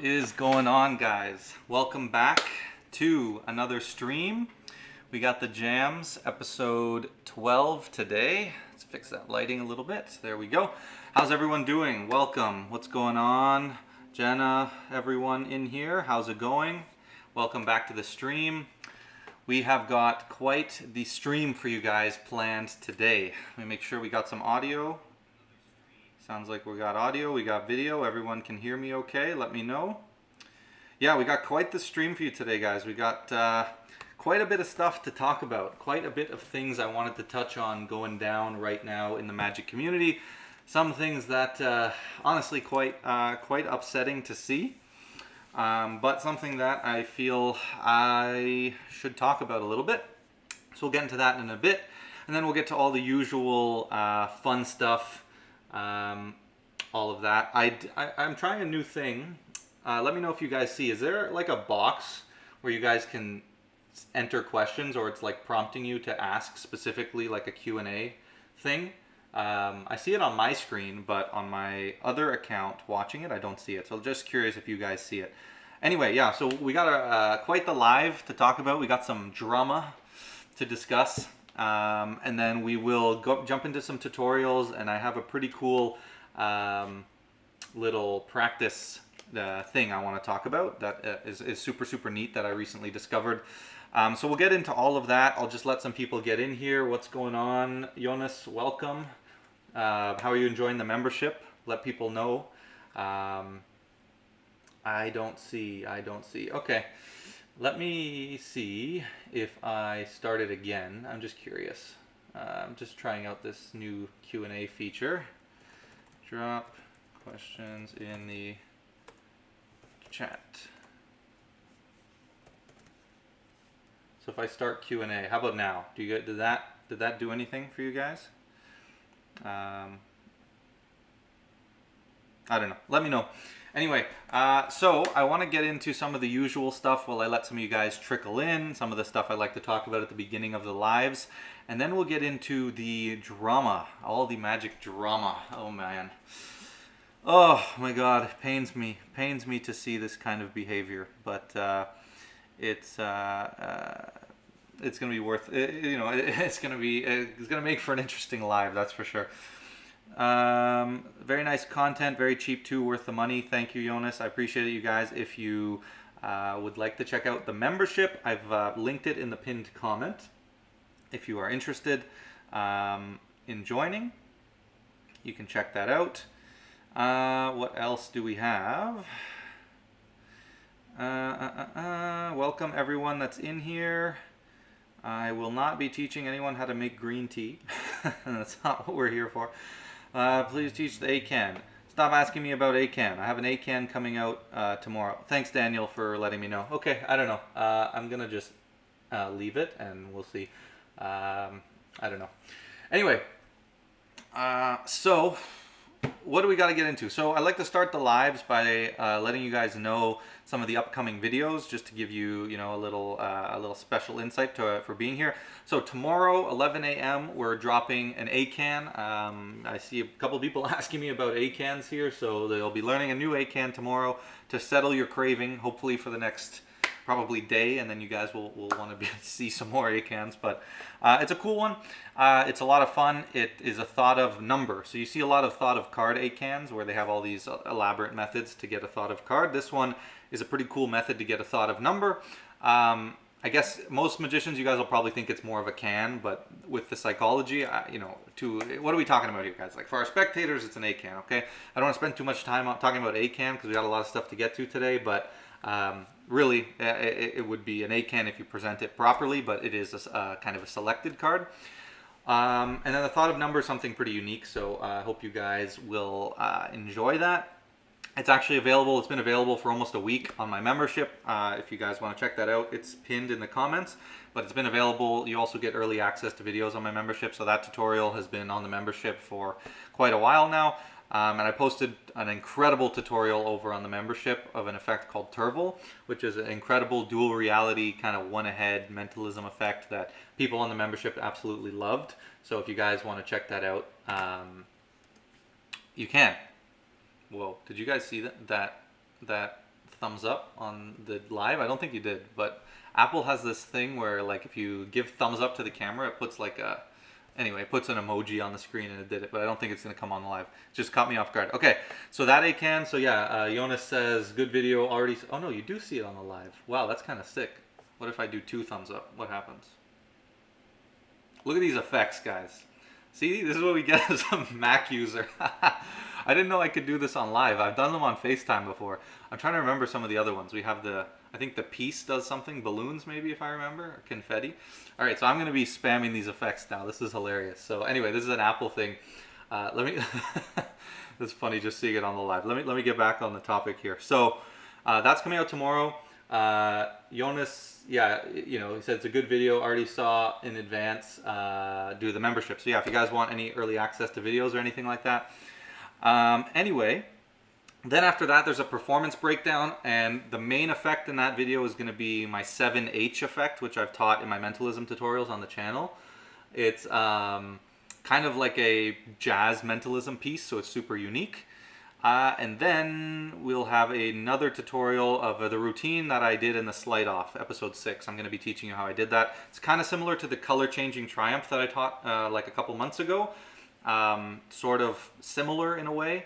is going on, guys? Welcome back to another stream. We got the Jamz episode 12 today. Let's fix that lighting a little bit. There we go. How's everyone doing? Welcome. What's going on? Jenna, everyone in here, how's it going? Welcome back to the stream. We have got quite the stream for you guys planned today. Let me make sure we got some audio. Sounds like we got audio, we got video. Everyone can hear me okay? Let me know. Yeah, we got quite the stream for you today, guys. We got quite a bit of stuff to talk about. Quite a bit of things I wanted to touch on going down right now in the magic community. Some things that honestly quite upsetting to see. But something that I feel I should talk about a little bit. So we'll get into that in a bit. And then we'll get to all the usual fun stuff. All of that. I'm trying a new thing. Let me know if you guys see. Is there like a box where you guys can enter questions, or it's like prompting you to ask specifically like a Q&A thing? I see it on my screen, but on my other account watching it, I don't see it. So just curious if you guys see it. Anyway, yeah, so we got quite the live to talk about. We got some drama to discuss. And then we will jump into some tutorials, and I have a pretty cool little practice thing I want to talk about that is super neat that I recently discovered. So we'll get into all of that. I'll just let some people get in here. What's going on? Jonas, welcome. How are you enjoying the membership? Let people know. I don't see. Okay. Let me see if I start it again. I'm just curious. I'm just trying out this new Q&A feature. Drop questions in the chat. So if I start Q&A, how about now? Did that do anything for you guys? I don't know. Let me know. Anyway, so I want to get into some of the usual stuff while I let some of you guys trickle in, some of the stuff I like to talk about at the beginning of the lives, and then we'll get into the drama, all the magic drama. Oh man. Oh my God, it pains me to see this kind of behavior, but it's gonna be worth it, you know. It's gonna make for an interesting live, that's for sure. Very nice content, very cheap too, worth the money. Thank you, Jonas. I appreciate it, you guys. If you would like to check out the membership, I've linked it in the pinned comment. If you are interested in joining, you can check that out. What else do we have? Welcome everyone that's in here. I will not be teaching anyone how to make green tea. That's not what we're here for. Please teach the ACAAN. Stop asking me about ACAAN. I have an ACAAN coming out tomorrow. Thanks, Daniel, for letting me know. Okay, I don't know. I'm going to just leave it, and we'll see. I don't know. Anyway, so what do we got to get into? So I like to start the lives by letting you guys know some of the upcoming videos, just to give you, a little special insight for being here. So tomorrow, 11 a.m., we're dropping an ACAAN. I see a couple people asking me about ACAANs here, so they'll be learning a new ACAAN tomorrow to settle your craving, hopefully for the next probably day, and then you guys will want to see some more ACAANs. But it's a cool one. It's a lot of fun. It is a thought of number. So you see a lot of thought of card ACAANs where they have all these elaborate methods to get a thought of card. This one is a pretty cool method to get a thought of number. I guess most magicians, you guys will probably think it's more of a can, but with the psychology, what are we talking about here, guys? Like for our spectators, it's an ACAAN, okay? I don't want to spend too much time talking about ACAAN because we got a lot of stuff to get to today, but really, it would be an ACAAN if you present it properly, but it is a kind of a selected card. And then the thought of number is something pretty unique, so I hope you guys will enjoy that. It's actually available. It's been available for almost a week on my membership. If you guys want to check that out, it's pinned in the comments, but it's been available. You also get early access to videos on my membership, so that tutorial has been on the membership for quite a while now. And I posted an incredible tutorial over on the membership of an effect called Turval, which is an incredible dual reality kind of one-ahead mentalism effect that people on the membership absolutely loved. So if you guys want to check that out, you can. Whoa, did you guys see that thumbs up on the live. I don't think you did, but Apple has this thing where like if you give thumbs up to the camera, it puts like a, anyway, it puts an emoji on the screen and it did it, but I don't think it's gonna come on the live. It just caught me off guard. Okay, so that ACAAN, so yeah, Jonas says, good video already, oh no, you do see it on the live. Wow, that's kind of sick. What if I do 2 thumbs up? What happens? Look at these effects, guys. See, this is what we get as a Mac user. I didn't know I could do this on live. I've done them on FaceTime before. I'm trying to remember some of the other ones. We have the, I think the piece does something, balloons maybe if I remember, or confetti. All right, so I'm gonna be spamming these effects now. This is hilarious. So anyway, this is an Apple thing. Let me, it's funny just seeing it on the live. Let me get back on the topic here. So that's coming out tomorrow. Jonas, yeah, you know, he said it's a good video, already saw in advance, do the membership. So yeah, if you guys want any early access to videos or anything like that. Anyway, then after that, there's a performance breakdown, and the main effect in that video is going to be my 7H effect, which I've taught in my mentalism tutorials on the channel. It's kind of like a jazz mentalism piece, so it's super unique. And then we'll have another tutorial of the routine that I did in the Sleight Off, episode 6. I'm going to be teaching you how I did that. It's kind of similar to the color changing triumph that I taught like a couple months ago. Sort of similar in a way,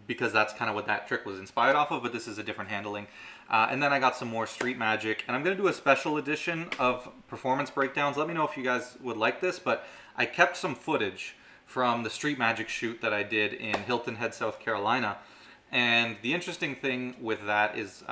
because that's kind of what that trick was inspired off of, but this is a different handling. And then I got some more street magic, and I'm going to do a special edition of performance breakdowns. Let me know if you guys would like this, but I kept some footage from the street magic shoot that I did in Hilton Head, South Carolina. And the interesting thing with that is,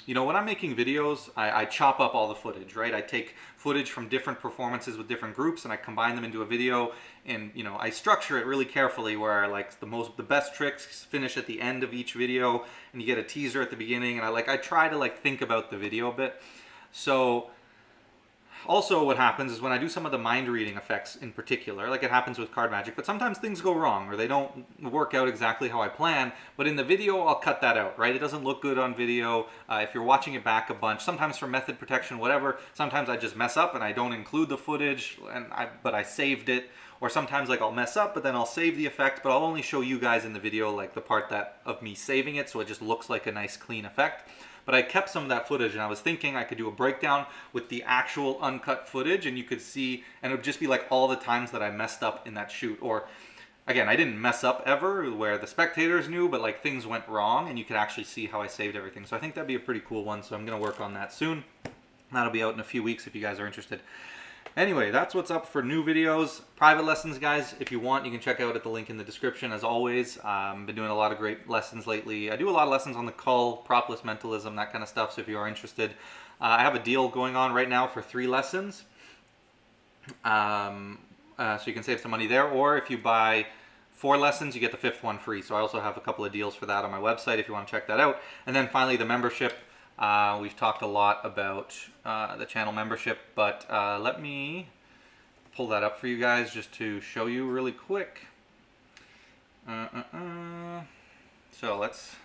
you know, when I'm making videos, I chop up all the footage, right? I take footage from different performances with different groups and I combine them into a video, and, you know, I structure it really carefully where like the best tricks finish at the end of each video and you get a teaser at the beginning, and I try to like think about the video a bit. So also what happens is when I do some of the mind reading effects in particular, like it happens with card magic, but sometimes things go wrong or they don't work out exactly how I plan, but in the video I'll cut that out, right? It doesn't look good on video. If you're watching it back a bunch, sometimes for method protection, whatever, sometimes I just mess up and I don't include the footage, but I saved it. Or sometimes like I'll mess up, but then I'll save the effect, but I'll only show you guys in the video like the part of me saving it, so it just looks like a nice clean effect. But I kept some of that footage, and I was thinking I could do a breakdown with the actual uncut footage, and you could see, and it would just be like all the times that I messed up in that shoot. Or again, I didn't mess up ever where the spectators knew, but like things went wrong and you could actually see how I saved everything. So I think that'd be a pretty cool one, so I'm gonna work on that soon. That'll be out in a few weeks if you guys are interested. Anyway, that's what's up for new videos. Private lessons, guys, if you want, you can check out at the link in the description, as always. I've been doing a lot of great lessons lately. I do a lot of lessons on the call, propless mentalism, that kind of stuff, so if you are interested. I have a deal going on right now for 3 lessons. So you can save some money there, or if you buy 4 lessons, you get the 5th one free. So I also have a couple of deals for that on my website if you want to check that out. And then finally, the membership. We've talked a lot about the channel membership, but let me pull that up for you guys just to show you really quick. So let's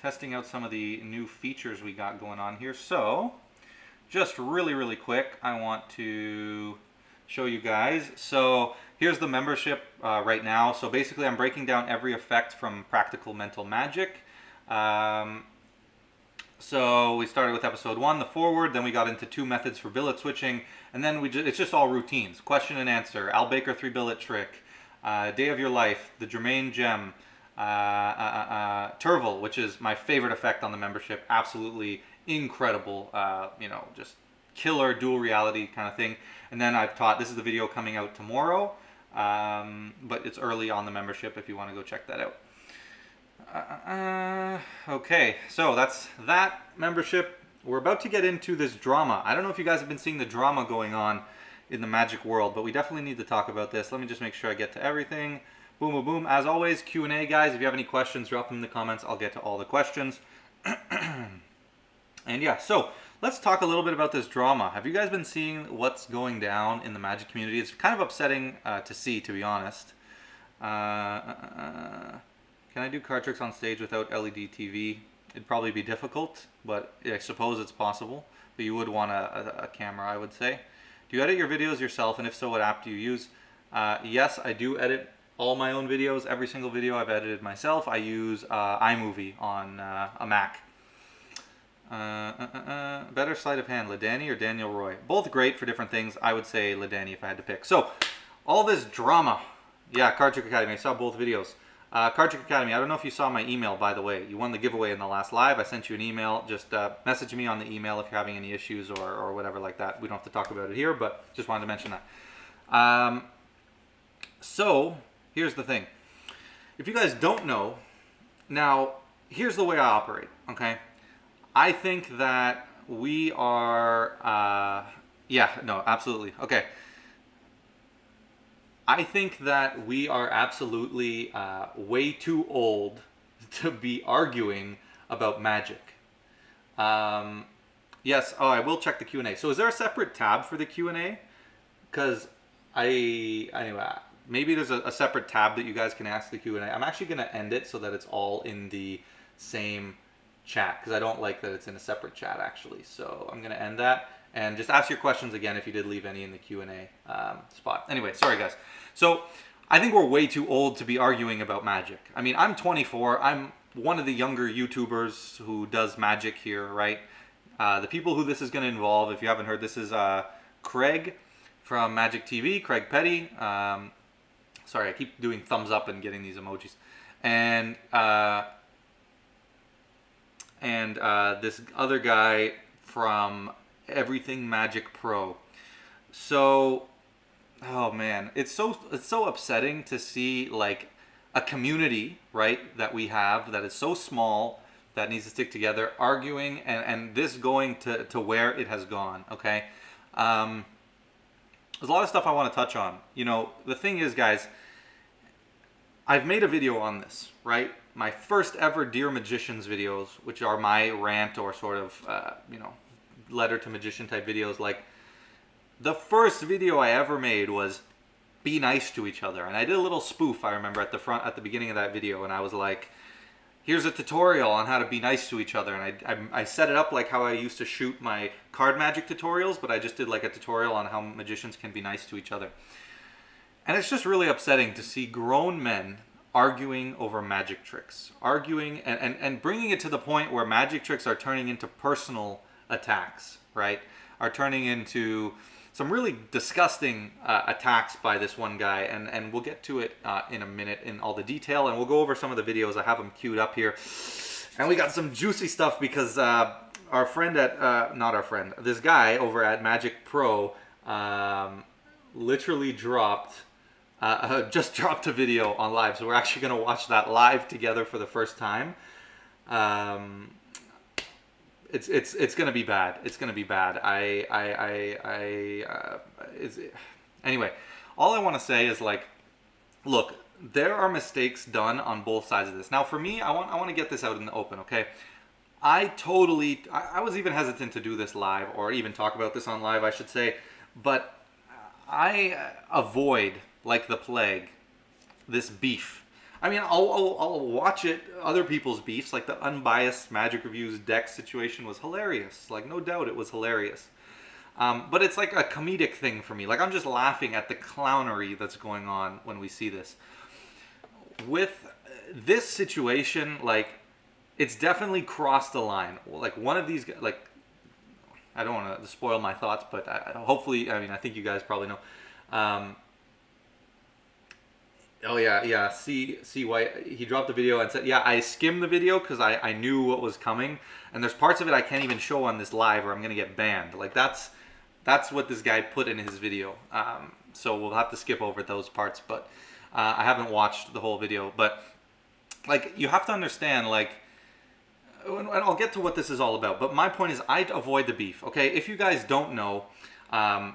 testing out some of the new features we got going on here. So just really quick, I want to show you guys. So here's the membership right now. So basically I'm breaking down every effect from Practical Mental Magic. So we started with episode 1, the forward, then we got into 2 methods for billet switching, and then it's just all routines. Question and answer, Al Baker 3 billet trick, Day of Your Life, the Germain Gem, Turval, which is my favorite effect on the membership. Absolutely incredible, you know, just killer dual reality kind of thing. And then I've taught, this is the video coming out tomorrow, but it's early on the membership if you want to go check that out. Okay, so that's that membership. We're about to get into this drama. I don't know if you guys have been seeing the drama going on in the magic world, but we definitely need to talk about this. Let me just make sure I get to everything. Boom, boom, boom. As always, Q&A, guys. If you have any questions, drop them in the comments. I'll get to all the questions. And yeah, so let's talk a little bit about this drama. Have you guys been seeing what's going down in the magic community? It's kind of upsetting to see, to be honest. Can I do card tricks on stage without LED TV? It'd probably be difficult, but I suppose it's possible. But you would want a camera, I would say. Do you edit your videos yourself, and if so, what app do you use? Yes, I do edit all my own videos. Every single video I've edited myself. I use iMovie on a Mac. Better sleight of hand, Ladani or Daniel Roy? Both great for different things. I would say Ladani if I had to pick. So, all this drama. Yeah, Card Trick Academy. I saw both videos. Card Trick Academy, I don't know if you saw my email, by the way. You won the giveaway in the last live. I sent you an email. Just message me on the email if you're having any issues or whatever like that. We don't have to talk about it here, but just wanted to mention that. So, here's the thing. If you guys don't know, now, here's the way I operate, okay? I think that we are, yeah, no, absolutely. Okay. I think that we are absolutely way too old to be arguing about magic. Yes, oh, I will check the Q&A. So is there a separate tab for the Q&A? Because anyway, maybe there's a separate tab that you guys can ask the Q&A. I'm actually going to end it so that it's all in the same chat, because I don't like that it's in a separate chat actually. So I'm going to end that and just ask your questions again if you did leave any in the Q&A spot. Anyway, sorry guys. So I think we're way too old to be arguing about magic. I mean, I'm 24. I'm one of the younger YouTubers who does magic here, right? The people who this is going to involve, if you haven't heard, this is Craig from Magic TV, Craig Petty. Sorry, I keep doing thumbs up and getting these emojis. And this other guy from EverythingMagicPro. So, oh man, it's so upsetting to see like a community, right, that we have that is so small that needs to stick together, arguing and this going to where it has gone. Okay, there's a lot of stuff I want to touch on. You know, the thing is, guys, I've made a video on this, right? My first ever Dear Magicians videos, which are my rant or sort of, you know, letter to magician type videos. Like, the first video I ever made was be nice to each other. And I did a little spoof, I remember, at the beginning of that video. And I was like, here's a tutorial on how to be nice to each other. And I set it up like how I used to shoot my card magic tutorials, but I just did like a tutorial on how magicians can be nice to each other. And it's just really upsetting to see grown men arguing over magic tricks, arguing and bringing it to the point where magic tricks are turning into personal attacks, right? Are turning into some really disgusting attacks by this one guy, and we'll get to it in a minute in all the detail, and we'll go over some of the videos. I have them queued up here, and we got some juicy stuff because our friend at not our friend, this guy over at Magic Pro literally just dropped a video on live, so we're actually going to watch that live together for the first time. It's going to be bad. It's going to be bad. Anyway, all I want to say is, like, look, there are mistakes done on both sides of this. Now, for me, I want to get this out in the open, okay? I was even hesitant to do this live, or even talk about this on live, I should say, but I avoid, like the plague, this beef. I mean, I'll watch it, other people's beefs, like the Unbiased Magic Reviews deck situation was hilarious. Like, no doubt it was hilarious. But it's like a comedic thing for me. Like, I'm just laughing at the clownery that's going on when we see this. With this situation, like, it's definitely crossed the line. Like, one of these, like, I don't want to spoil my thoughts, but hopefully, I mean, I think you guys probably know. Oh yeah, see why he dropped the video and said, yeah, I skimmed the video because I knew what was coming, and there's parts of it I can't even show on this live or I'm gonna get banned. Like, that's what this guy put in his video. So we'll have to skip over those parts, but I haven't watched the whole video. But, like, you have to understand, like, and I'll get to what this is all about, but my point is I'd avoid the beef, okay? If you guys don't know,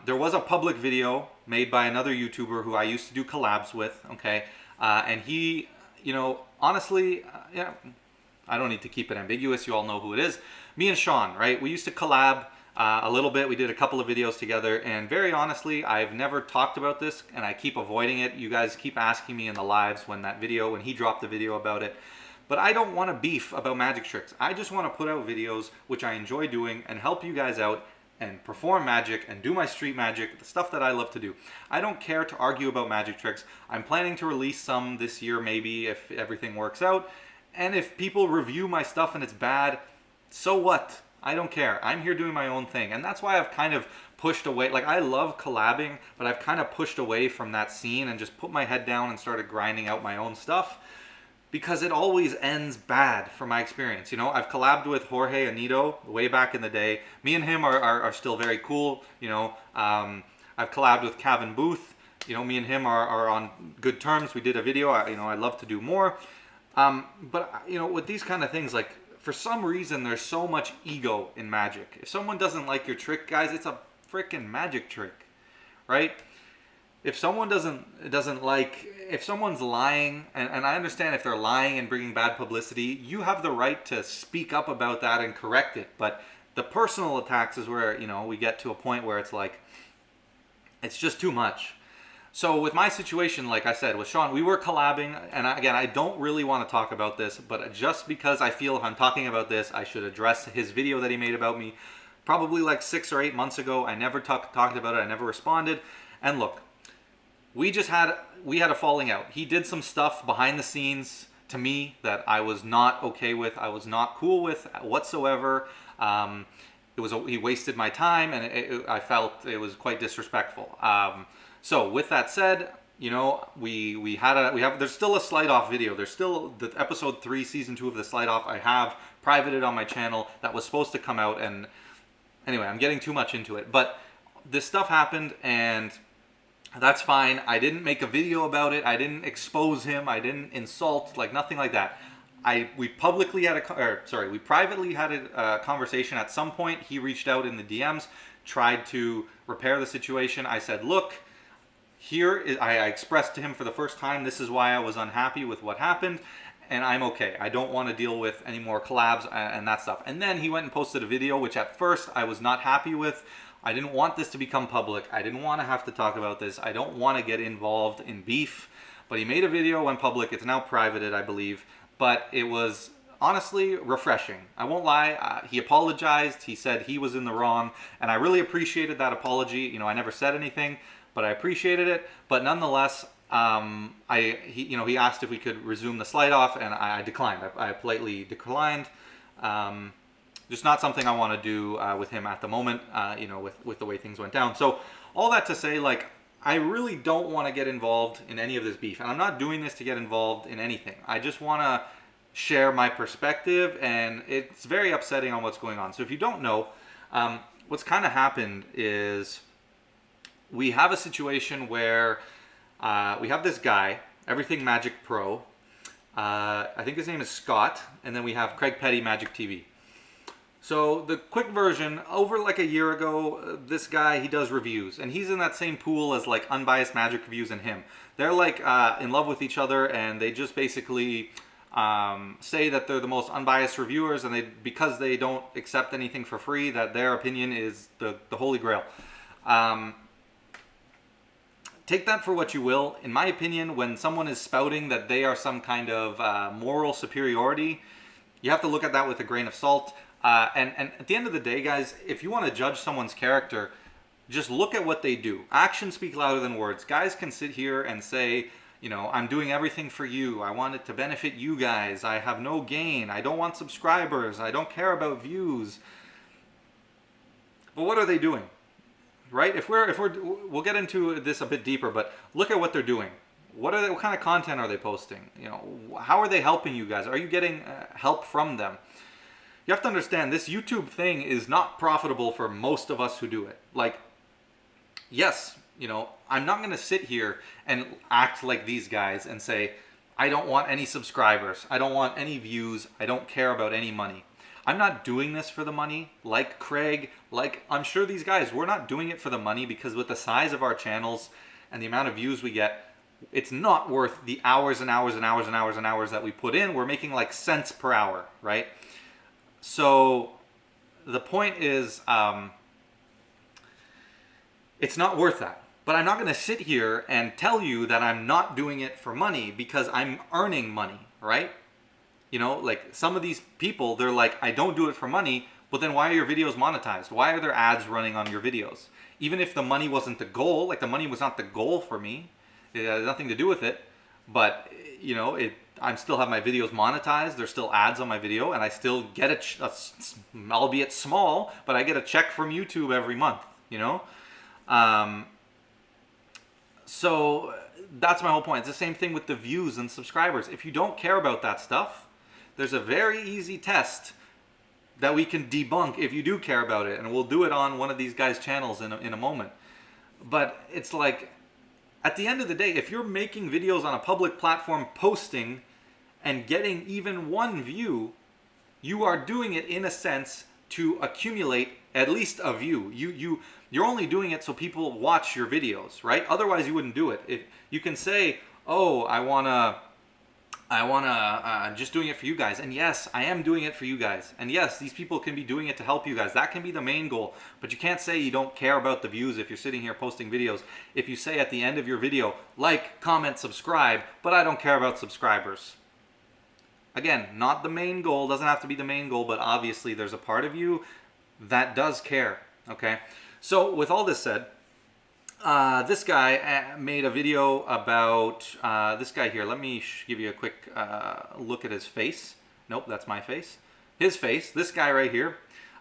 there was a public video made by another YouTuber who I used to do collabs with, okay? And he, you know, honestly, yeah, I don't need to keep it ambiguous. You all know who it is. Me and Sean, right? We used to collab a little bit. We did a couple of videos together, and very honestly, I've never talked about this, and I keep avoiding it. You guys keep asking me in the lives when he dropped the video about it. But I don't want to beef about magic tricks. I just want to put out videos which I enjoy doing and help you guys out and perform magic and do my street magic, the stuff that I love to do. I don't care to argue about magic tricks. I'm planning to release some this year maybe if everything works out. And if people review my stuff and it's bad, so what? I don't care. I'm here doing my own thing. And that's why I've kind of pushed away. Like, I love collabing, but I've kind of pushed away from that scene and just put my head down and started grinding out my own stuff, because it always ends bad from my experience. You know, I've collabed with Jorge Anito way back in the day. Me and him are still very cool. You know, I've collabed with Kevin Booth. You know, me and him are on good terms. We did a video. I'd love to do more. But, you know, with these kind of things, like, for some reason, there's so much ego in magic. If someone doesn't like your trick, guys, it's a freaking magic trick, right? If someone if someone's lying, and I understand if they're lying and bringing bad publicity, you have the right to speak up about that and correct it. But the personal attacks is where, you know, we get to a point where it's like, it's just too much. So with my situation, like I said, with Sean, we were collabing, and again, I don't really want to talk about this, but just because I feel if I'm talking about this, I should address his video that he made about me probably like 6 or 8 months ago. I never talked about it. I never responded. And look, we had a falling out. He did some stuff behind the scenes to me that I was not okay with. I was not cool with whatsoever. He wasted my time, and I felt it was quite disrespectful. So with that said, you know, there's still a slide off video. There's still the episode 3, season 2 of the slide off. I have privated on my channel that was supposed to come out, and anyway, I'm getting too much into it. But this stuff happened, and that's fine. I didn't make a video about it. I didn't expose him. I didn't insult, like nothing like that. We privately had a conversation at some point. He reached out in the DMs, tried to repair the situation. I said, look, I expressed to him for the first time, this is why I was unhappy with what happened, and I'm okay. I don't want to deal with any more collabs and that stuff. And then he went and posted a video, which at first I was not happy with. I didn't want this to become public. I didn't want to have to talk about this. I don't want to get involved in beef. But he made a video, went public. It's now privated, I believe. But it was honestly refreshing. I won't lie. He apologized. He said he was in the wrong. And I really appreciated that apology. You know, I never said anything, but I appreciated it. But nonetheless, he asked if we could resume the slide off, and I declined. I politely declined. Just not something I want to do with him at the moment, with the way things went down. So all that to say, like, I really don't want to get involved in any of this beef. And I'm not doing this to get involved in anything. I just want to share my perspective, and it's very upsetting on what's going on. So if you don't know, what's kind of happened is we have a situation where we have this guy, EverythingMagicPro. I think his name is Scott. And then we have Craig Petty, Magic TV. So the quick version, over like a year ago, this guy, he does reviews, and he's in that same pool as like Unbiased Magic Reviews and him. They're like in love with each other, and they just basically say that they're the most unbiased reviewers, and because they don't accept anything for free, that their opinion is the holy grail. Take that for what you will. In my opinion, when someone is spouting that they are some kind of moral superiority, you have to look at that with a grain of salt. And at the end of the day, guys, if you want to judge someone's character, just look at what they do. Actions speak louder than words. Guys can sit here and say, you know, I'm doing everything for you. I want it to benefit you guys. I have no gain. I don't want subscribers. I don't care about views. But what are they doing? Right? We'll get into this a bit deeper, but look at what they're doing. What kind of content are they posting? You know, how are they helping you guys? Are you getting help from them? You have to understand, this YouTube thing is not profitable for most of us who do it. Like, yes, you know, I'm not going to sit here and act like these guys and say, I don't want any subscribers. I don't want any views. I don't care about any money. I'm not doing this for the money. Like Craig, like I'm sure these guys, we're not doing it for the money, because with the size of our channels and the amount of views we get, it's not worth the hours and hours and hours and hours and hours that we put in. We're making like cents per hour, right? So the point is, it's not worth that. But I'm not going to sit here and tell you that I'm not doing it for money, because I'm earning money, right? You know, like some of these people, they're like, I don't do it for money. But then why are your videos monetized? Why are there ads running on your videos? Even if the money wasn't the goal, like the money was not the goal for me, it had nothing to do with it, but you know, I still have my videos monetized. There's still ads on my video, and I still get albeit small, but I get a check from YouTube every month, you know? So that's my whole point. It's the same thing with the views and subscribers. If you don't care about that stuff, there's a very easy test that we can debunk if you do care about it, and we'll do it on one of these guys' channels in a moment. But it's like, at the end of the day, if you're making videos on a public platform, posting and getting even one view, you are doing it in a sense to accumulate at least a view. You're only doing it so people watch your videos, right? Otherwise you wouldn't do it. If you can say, oh, I'm just doing it for you guys. And yes, I am doing it for you guys. And yes, these people can be doing it to help you guys. That can be the main goal. But you can't say you don't care about the views if you're sitting here posting videos. If you say at the end of your video, like, comment, subscribe, but I don't care about subscribers. Again, not the main goal. Doesn't have to be the main goal, but obviously there's a part of you that does care. Okay? So with all this said, this guy made a video about this guy here. Let me give you a quick look at his face. Nope, that's my face. His face, this guy right here.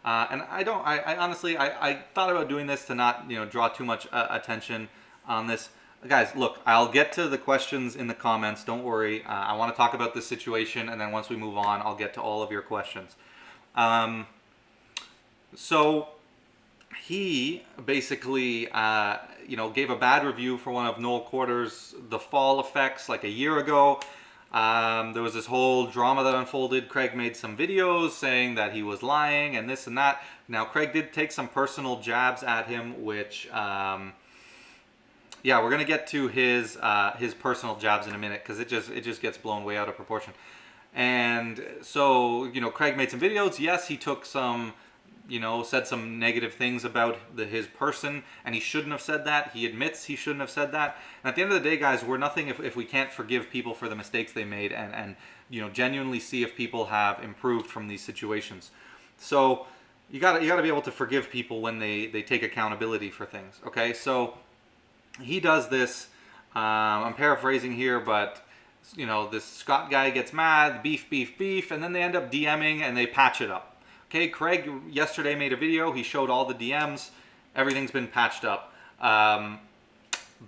And I honestly, I thought about doing this to not, you know, draw too much attention on this. Guys, look, I'll get to the questions in the comments. Don't worry. I want to talk about this situation, and then once we move on, I'll get to all of your questions. So he basically, you know, gave a bad review for one of Noel Quarter's The Fall Effects like a year ago. There was this whole drama that unfolded. Craig made some videos saying that he was lying and this and that. Now, Craig did take some personal jabs at him, which, yeah, we're gonna get to his personal jabs in a minute because it just gets blown way out of proportion. And so, you know, Craig made some videos. Yes, he took some, you know, said some negative things about his person, and he shouldn't have said that. He admits he shouldn't have said that. And at the end of the day, guys, we're nothing if we can't forgive people for the mistakes they made and you know, genuinely see if people have improved from these situations. So you gotta be able to forgive people when they take accountability for things. Okay, so he does this. I'm paraphrasing here, but you know, this Scott guy gets mad, beef, and then they end up DMing and they patch it up. Okay, Craig yesterday made a video. He showed all the DMs. Everything's been patched up.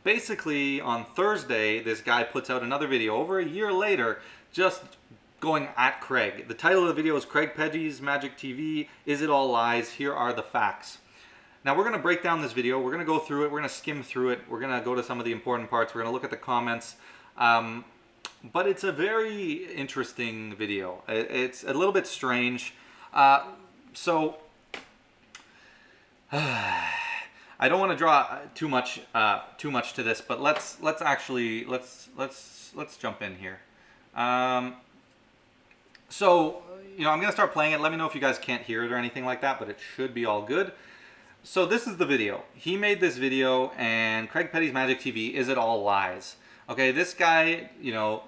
Basically, on Thursday, this guy puts out another video over a year later, just going at Craig. The title of the video is Craig Petty's Magic TV. Is it all lies? Here are the facts. Now, we're going to break down this video. We're going to go through it. We're going to skim through it. We're going to go to some of the important parts. We're going to look at the comments. But it's a very interesting video. It's a little bit strange. So I don't want to draw too much to this, but let's jump in here. So, you know, I'm gonna start playing it. Let me know if you guys can't hear it or anything like that, but it should be all good. So this is the video. He made this video, and Craig Petty's Magic TV. Is it all lies? Okay, this guy, you know,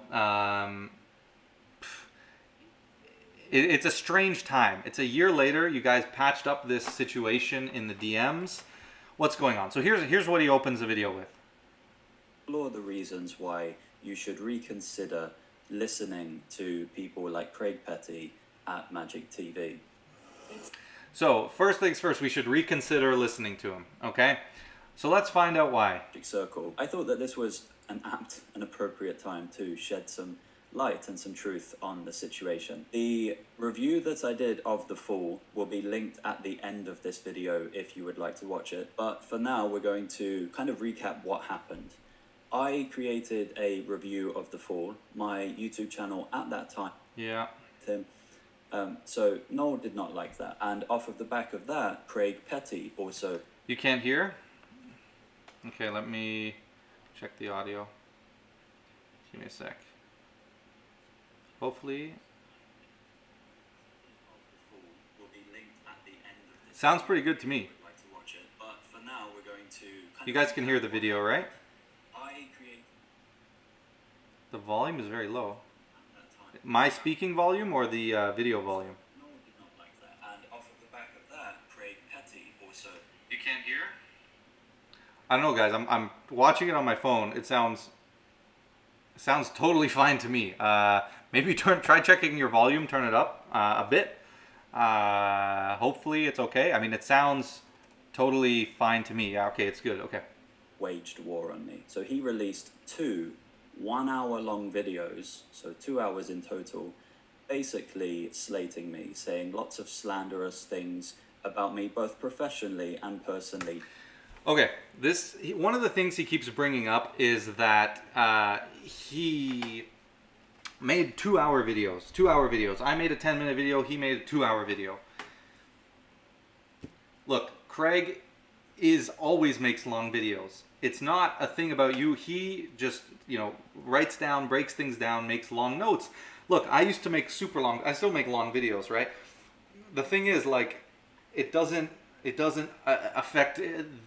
it's a strange time. It's a year later. You guys patched up this situation in the DMs. What's going on? So here's what he opens the video with. All of the reasons why you should reconsider listening to people like Craig Petty at Magic TV. So first things first, we should reconsider listening to him. Okay, so let's find out why. Circle. I thought that this was an apt and appropriate time to shed some light and some truth on the situation. The review that I did of The Fall will be linked at the end of this video if you would like to watch it. But for now, we're going to kind of recap what happened. I created a review of The Fall, my YouTube channel at that time. Yeah. So Noel did not like that. And off of the back of that, Craig Petty also... You can't hear? Okay, let me check the audio. Give me a sec. Hopefully. Sounds pretty good to me. You guys can hear the video, right? The volume is very low. My speaking volume or the video volume? No one did not like that. And off of the back So you can't hear? I don't know, guys. I'm watching it on my phone. It sounds totally fine to me. Maybe try checking your volume. Turn it up a bit. Hopefully it's okay. I mean, it sounds totally fine to me. Yeah, okay, it's good. Okay. Waged war on me. So he released 2 1-hour-long videos, so 2 hours in total, basically slating me, saying lots of slanderous things about me, both professionally and personally. Okay, one of the things he keeps bringing up is that he made 2-hour videos. 2-hour videos. I made a 10-minute video. He made a 2-hour video. Look, Craig always makes long videos. It's not a thing about you. He just, writes down, breaks things down, makes long notes. Look, I used to make super long. I still make long videos, right? The thing is, like, it doesn't affect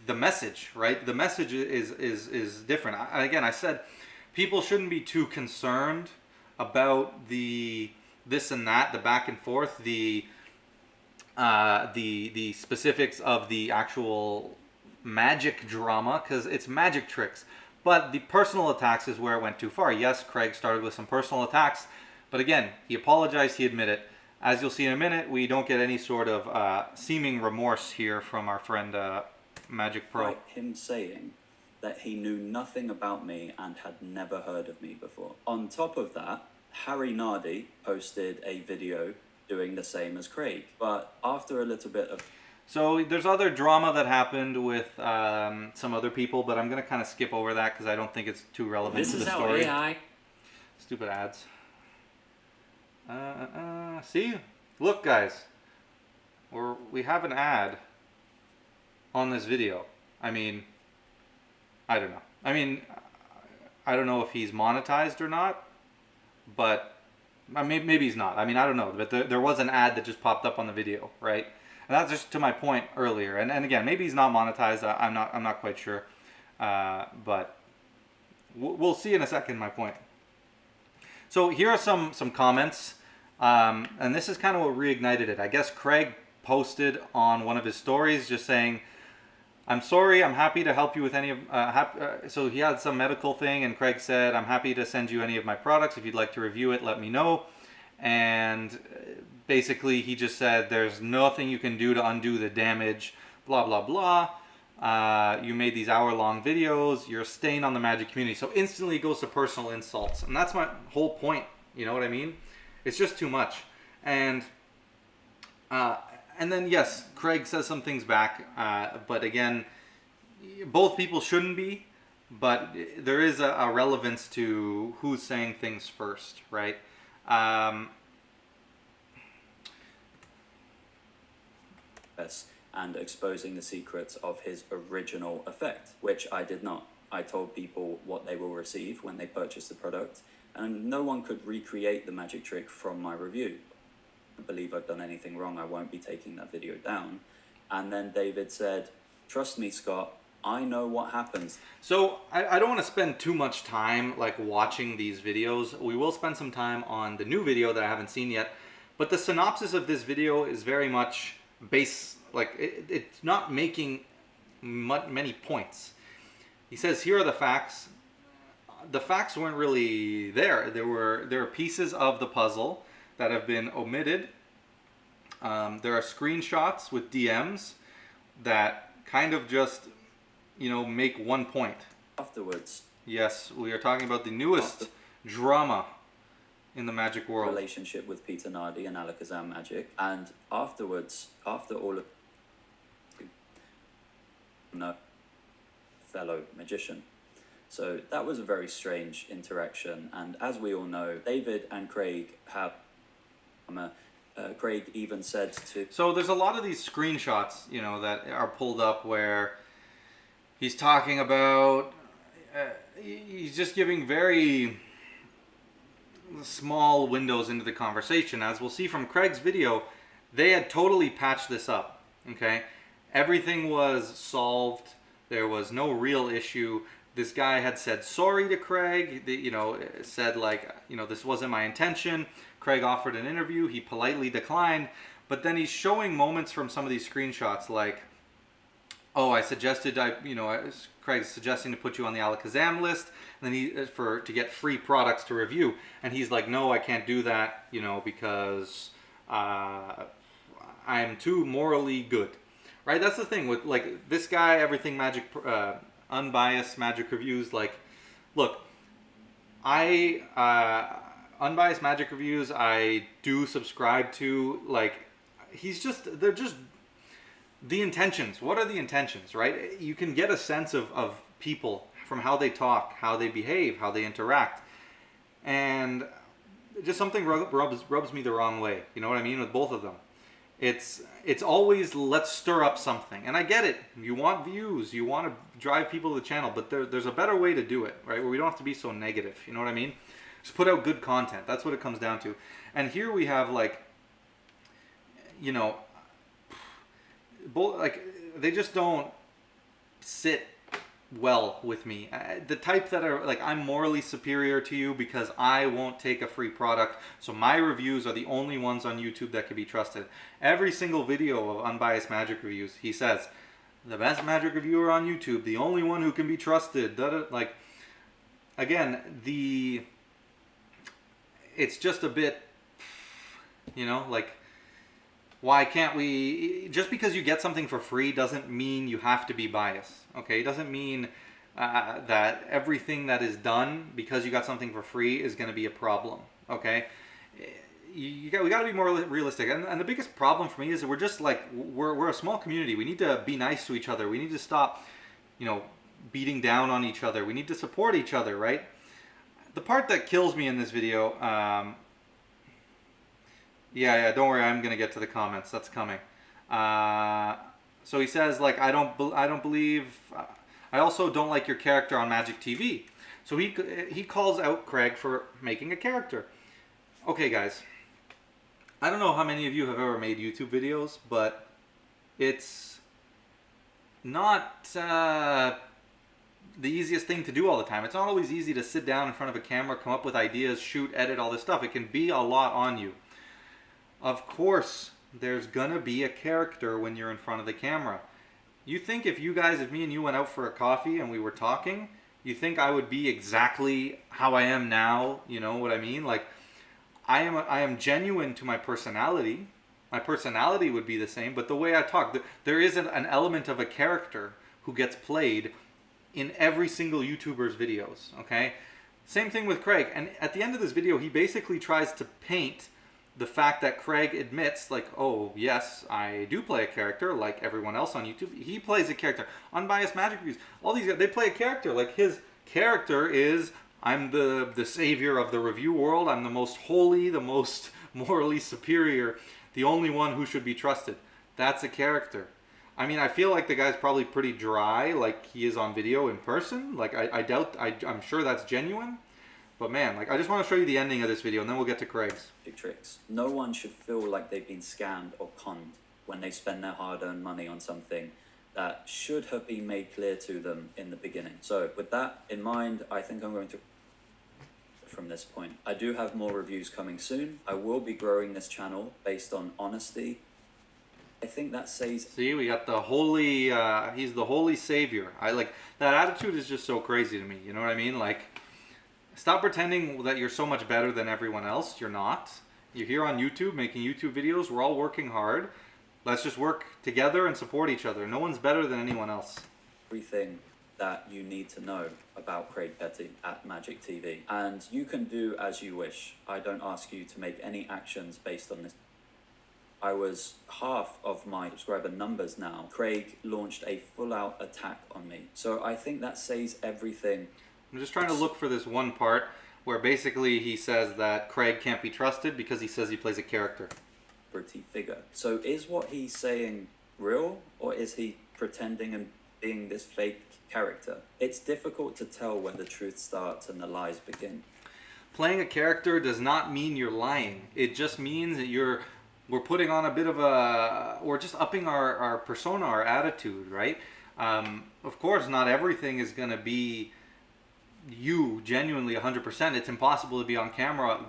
the message, right? The message is different. Again, I said people shouldn't be too concerned about the this and that, the back and forth, the specifics of the actual magic drama, because it's magic tricks. But the personal attacks is where it went too far. Yes, Craig started with some personal attacks, but again, he apologized, he admitted. As you'll see in a minute, we don't get any sort of seeming remorse here from our friend Magic Pro. Like him saying that he knew nothing about me and had never heard of me before. On top of that, Harry Nardi posted a video doing the same as Craig. But after a little bit of... So there's other drama that happened with some other people, but I'm going to kind of skip over that because I don't think it's too relevant to the story. This is how AI... Stupid ads. See? Look, guys. We have an ad on this video. I mean, I don't know. I mean, I don't know if he's monetized or not, but maybe he's not. I mean, I don't know. But there was an ad that just popped up on the video, right? And that's just to my point earlier. And again, maybe he's not monetized. I'm not quite sure. But we'll see in a second my point. So here are some comments. And this is kind of what reignited it. I guess Craig posted on one of his stories just saying, I'm sorry, I'm happy to help you with any of... so he had some medical thing, and Craig said, I'm happy to send you any of my products. If you'd like to review it, let me know. And basically he just said, there's nothing you can do to undo the damage, blah, blah, blah. You made these hour-long videos. You're a stain on the magic community. So instantly it goes to personal insults. And that's my whole point. You know what I mean? It's just too much. And then, yes, Craig says some things back. But again, both people shouldn't be. But there is a relevance to who's saying things first, right? And exposing the secrets of his original effect, which I did not. I told people what they will receive when they purchase the product, and no one could recreate the magic trick from my review. I believe I've done anything wrong, I won't be taking that video down. And then David said, trust me, Scott, I know what happens. So I don't want to spend too much time like watching these videos. We will spend some time on the new video that I haven't seen yet. But the synopsis of this video is very much it's not making many points. He says, here are the facts. The facts weren't really there. There are pieces of the puzzle that have been omitted. There are screenshots with DMs that kind of just, make one point. Afterwards. Yes, we are talking about the newest drama in the magic world. Relationship with Peter Nardi and ACAAN Magic. And afterwards, after all of... No. Fellow magician. So that was a very strange interaction, and as we all know, David and Craig have... Craig even said to... So there's a lot of these screenshots, that are pulled up where he's talking about... he's just giving very small windows into the conversation. As we'll see from Craig's video, they had totally patched this up, okay? Everything was solved. There was no real issue. This guy had said sorry to Craig, said this wasn't my intention. Craig offered an interview. He politely declined. But then he's showing moments from some of these screenshots like oh, I suggested, Craig's suggesting to put you on the Alakazam list, and then to get free products to review, and he's like, no, I can't do that, because I'm too morally good, right? That's the thing with like this guy, unbiased magic reviews. Like, look, unbiased magic reviews, I do subscribe to. Like, they're just the intentions. What are the intentions, right? You can get a sense of people from how they talk, how they behave, how they interact, and just something rubs me the wrong way. You know what I mean with both of them. It's always, let's stir up something, and I get it. You want views, you want to drive people to the channel, but there's a better way to do it, right? Where we don't have to be so negative. You know what I mean? Just put out good content. That's what it comes down to. And here we have they just don't sit well with me. The type that are like, I'm morally superior to you because I won't take a free product, so my reviews are the only ones on YouTube that can be trusted. Every single video of unbiased magic reviews, he says, the best magic reviewer on YouTube, the only one who can be trusted. Like, again, it's just a bit, like, why can't we, just because you get something for free doesn't mean you have to be biased, okay? It doesn't mean that everything that is done because you got something for free is going to be a problem, okay? We got to be more realistic. And the biggest problem for me is that we're just like, we're a small community. We need to be nice to each other. We need to stop, beating down on each other. We need to support each other, right? The part that kills me in this video, yeah, don't worry, I'm gonna get to the comments. That's coming. So he says, like, I don't believe. I also don't like your character on Magic TV. So he calls out Craig for making a character. Okay, guys. I don't know how many of you have ever made YouTube videos, but it's not the easiest thing to do all the time. It's not always easy to sit down in front of a camera, come up with ideas, shoot, edit, all this stuff. It can be a lot on you. Of course, there's gonna be a character when you're in front of the camera. You think if me and you went out for a coffee and we were talking, you think I would be exactly how I am now? You know what I mean? Like, I am genuine to my personality. My personality would be the same, but the way I talk, there is an element of a character who gets played in every single YouTuber's videos, okay? Same thing with Craig. And at the end of this video, he basically tries to paint the fact that Craig admits, like, oh, yes, I do play a character like everyone else on YouTube. He plays a character. Unbiased Magic Reviews, all these guys, they play a character. Like, his character is, I'm the savior of the review world. I'm the most holy, the most morally superior, the only one who should be trusted. That's a character. I mean, I feel like the guy's probably pretty dry, like he is on video in person. Like, I'm sure that's genuine. But man, like, I just want to show you the ending of this video, and then we'll get to Craig's. Big tricks. No one should feel like they've been scammed or conned when they spend their hard-earned money on something that should have been made clear to them in the beginning. So with that in mind, I think I'm going to from this point. I do have more reviews coming soon. I will be growing this channel based on honesty. I think that says... See, we got the holy, he's the holy savior. That attitude is just so crazy to me, you know what I mean? Like, stop pretending that you're so much better than everyone else. You're not. You're here on YouTube making YouTube videos. We're all working hard. Let's just work together and support each other. No one's better than anyone else. Everything that you need to know about Craig Petty at Magic TV. And you can do as you wish. I don't ask you to make any actions based on this. I was half of my subscriber numbers now. Craig launched a full-out attack on me. So I think that says everything. I'm just trying to look for this one part where basically he says that Craig can't be trusted because he says he plays a character. Pretty figure. So is what he's saying real, or is he pretending and being this fake character? It's difficult to tell when the truth starts and the lies begin. Playing a character does not mean you're lying. It just means that we're putting on a bit of a, we're just upping our persona, our attitude, right? Of course, not everything is going to be you genuinely 100%. It's impossible to be on camera,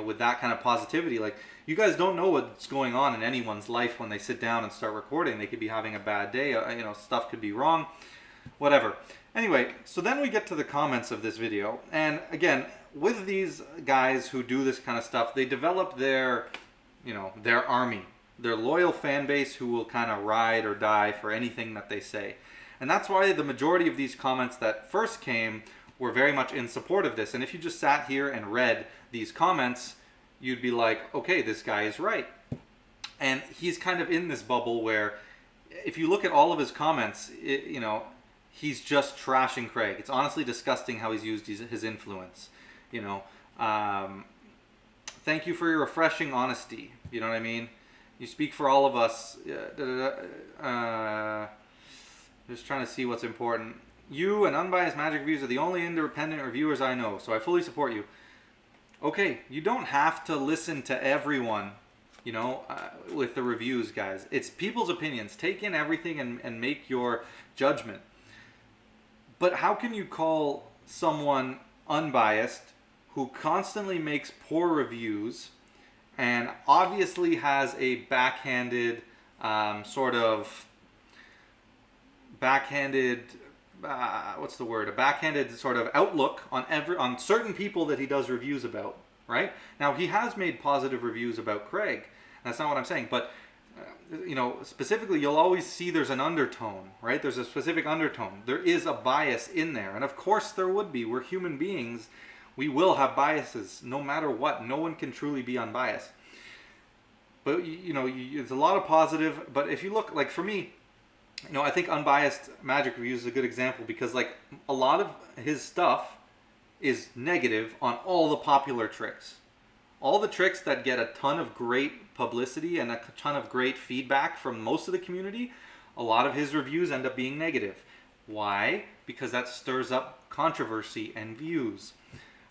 with that kind of positivity. Like, you guys don't know what's going on in anyone's life when they sit down and start recording. They could be having a bad day. Stuff could be wrong, whatever. Anyway, so then we get to the comments of this video, and again, with these guys who do this kind of stuff, they develop their army, their loyal fan base who will kind of ride or die for anything that they say. And that's why the majority of these comments that first came were very much in support of this. And if you just sat here and read these comments, you'd be like, okay, this guy is right. And he's kind of in this bubble where, if you look at all of his comments, he's just trashing Craig. It's honestly disgusting how he's used his influence. Thank you for your refreshing honesty. You know what I mean? You speak for all of us. Just trying to see what's important. You and Unbiased Magic Reviews are the only independent reviewers I know, so I fully support you. Okay, you don't have to listen to everyone, with the reviews, guys. It's people's opinions. Take in everything and make your judgment. But how can you call someone unbiased who constantly makes poor reviews and obviously has a backhanded sort of outlook on certain people that he does reviews about, right? Now, he has made positive reviews about Craig. That's not what I'm saying, but specifically, you'll always see there's an undertone, right? There's a specific undertone. There is a bias in there, and of course there would be. We're human beings. We will have biases, no matter what. No one can truly be unbiased. But it's a lot of positive. But if you look, like, for me, I think Unbiased Magic Reviews is a good example, because like a lot of his stuff is negative on all the popular tricks. All the tricks that get a ton of great publicity and a ton of great feedback from most of the community, a lot of his reviews end up being negative. Why? Because that stirs up controversy and views.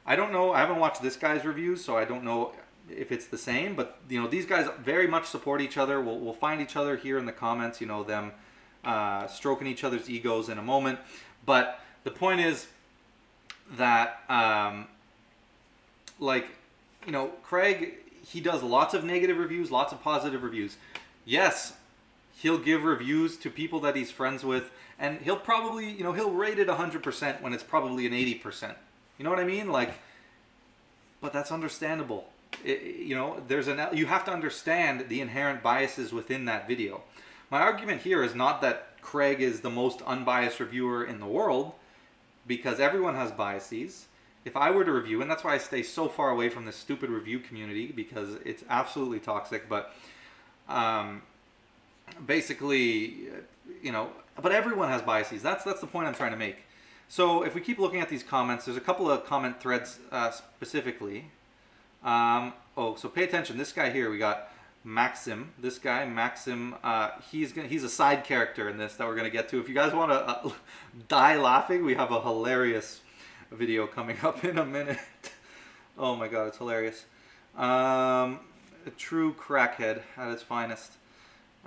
I don't know. I haven't watched this guy's reviews, so I don't know if it's the same. But these guys very much support each other. We'll find each other here in the comments. Them stroking each other's egos in a moment. But the point is that Craig, he does lots of negative reviews, lots of positive reviews. Yes, he'll give reviews to people that he's friends with, and he'll probably, he'll rate it 100% when it's probably an 80%. You know what I mean? But that's understandable. You have to understand the inherent biases within that video. My argument here is not that Craig is the most unbiased reviewer in the world, because everyone has biases. If I were to review, and that's why I stay so far away from this stupid review community, because it's absolutely toxic, but basically, but everyone has biases. That's the point I'm trying to make. So if we keep looking at these comments, there's a couple of comment threads specifically. So pay attention. This guy here, we got Maxim. This guy, Maxim, he's a side character in this that we're going to get to. If you guys want to die laughing, we have a hilarious video coming up in a minute. Oh my god, it's hilarious. A true crackhead at its finest.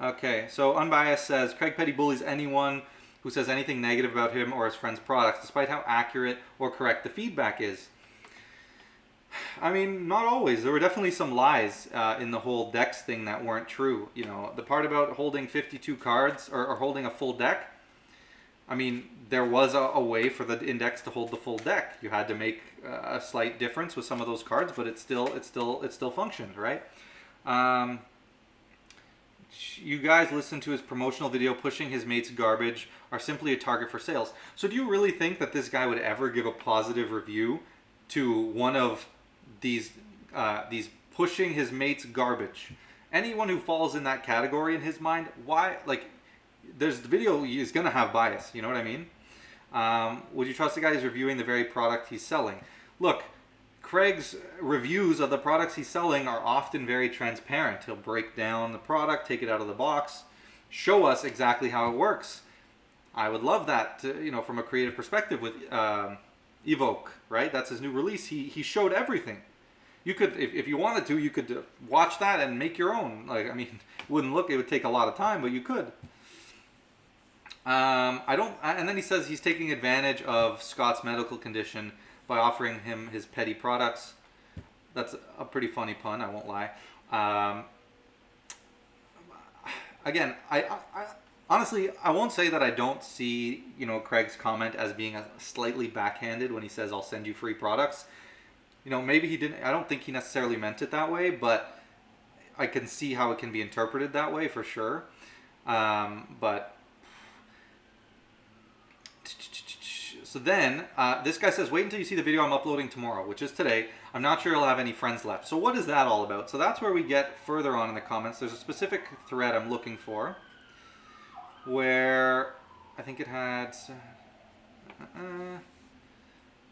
Okay, so Unbiased says, Craig Petty bullies anyone who says anything negative about him or his friend's products, despite how accurate or correct the feedback is. I mean, not always. There were definitely some lies in the whole decks thing that weren't true. The part about holding 52 cards or holding a full deck, I mean, there was a way for the index to hold the full deck. You had to make a slight difference with some of those cards, but it still functioned, right? You guys listen to his promotional video pushing his mates garbage, are simply a target for sales. So do you really think that this guy would ever give a positive review to one of these pushing his mates garbage? Anyone who falls in that category in his mind, why? Like, there's the video is gonna have bias. You know what I mean? Would you trust the guy who's reviewing the very product he's selling? Look, Craig's reviews of the products he's selling are often very transparent. He'll break down the product, take it out of the box, show us exactly how it works. I would love that, from a creative perspective with Evoke, right? That's his new release. He showed everything. You could, if you wanted to, you could watch that and make your own. Like, I mean, it would take a lot of time, but you could. And then he says he's taking advantage of Scott's medical condition by offering him his petty products. That's a pretty funny pun, I won't lie. Again, I honestly, I won't say that I don't see, Craig's comment as being a slightly backhanded when he says, I'll send you free products. Maybe he didn't, I don't think he necessarily meant it that way, but I can see how it can be interpreted that way for sure. But so then this guy says, wait until you see the video I'm uploading tomorrow, which is today. I'm not sure he'll have any friends left. So what is that all about? So that's where we get further on in the comments. There's a specific thread I'm looking for where I think it had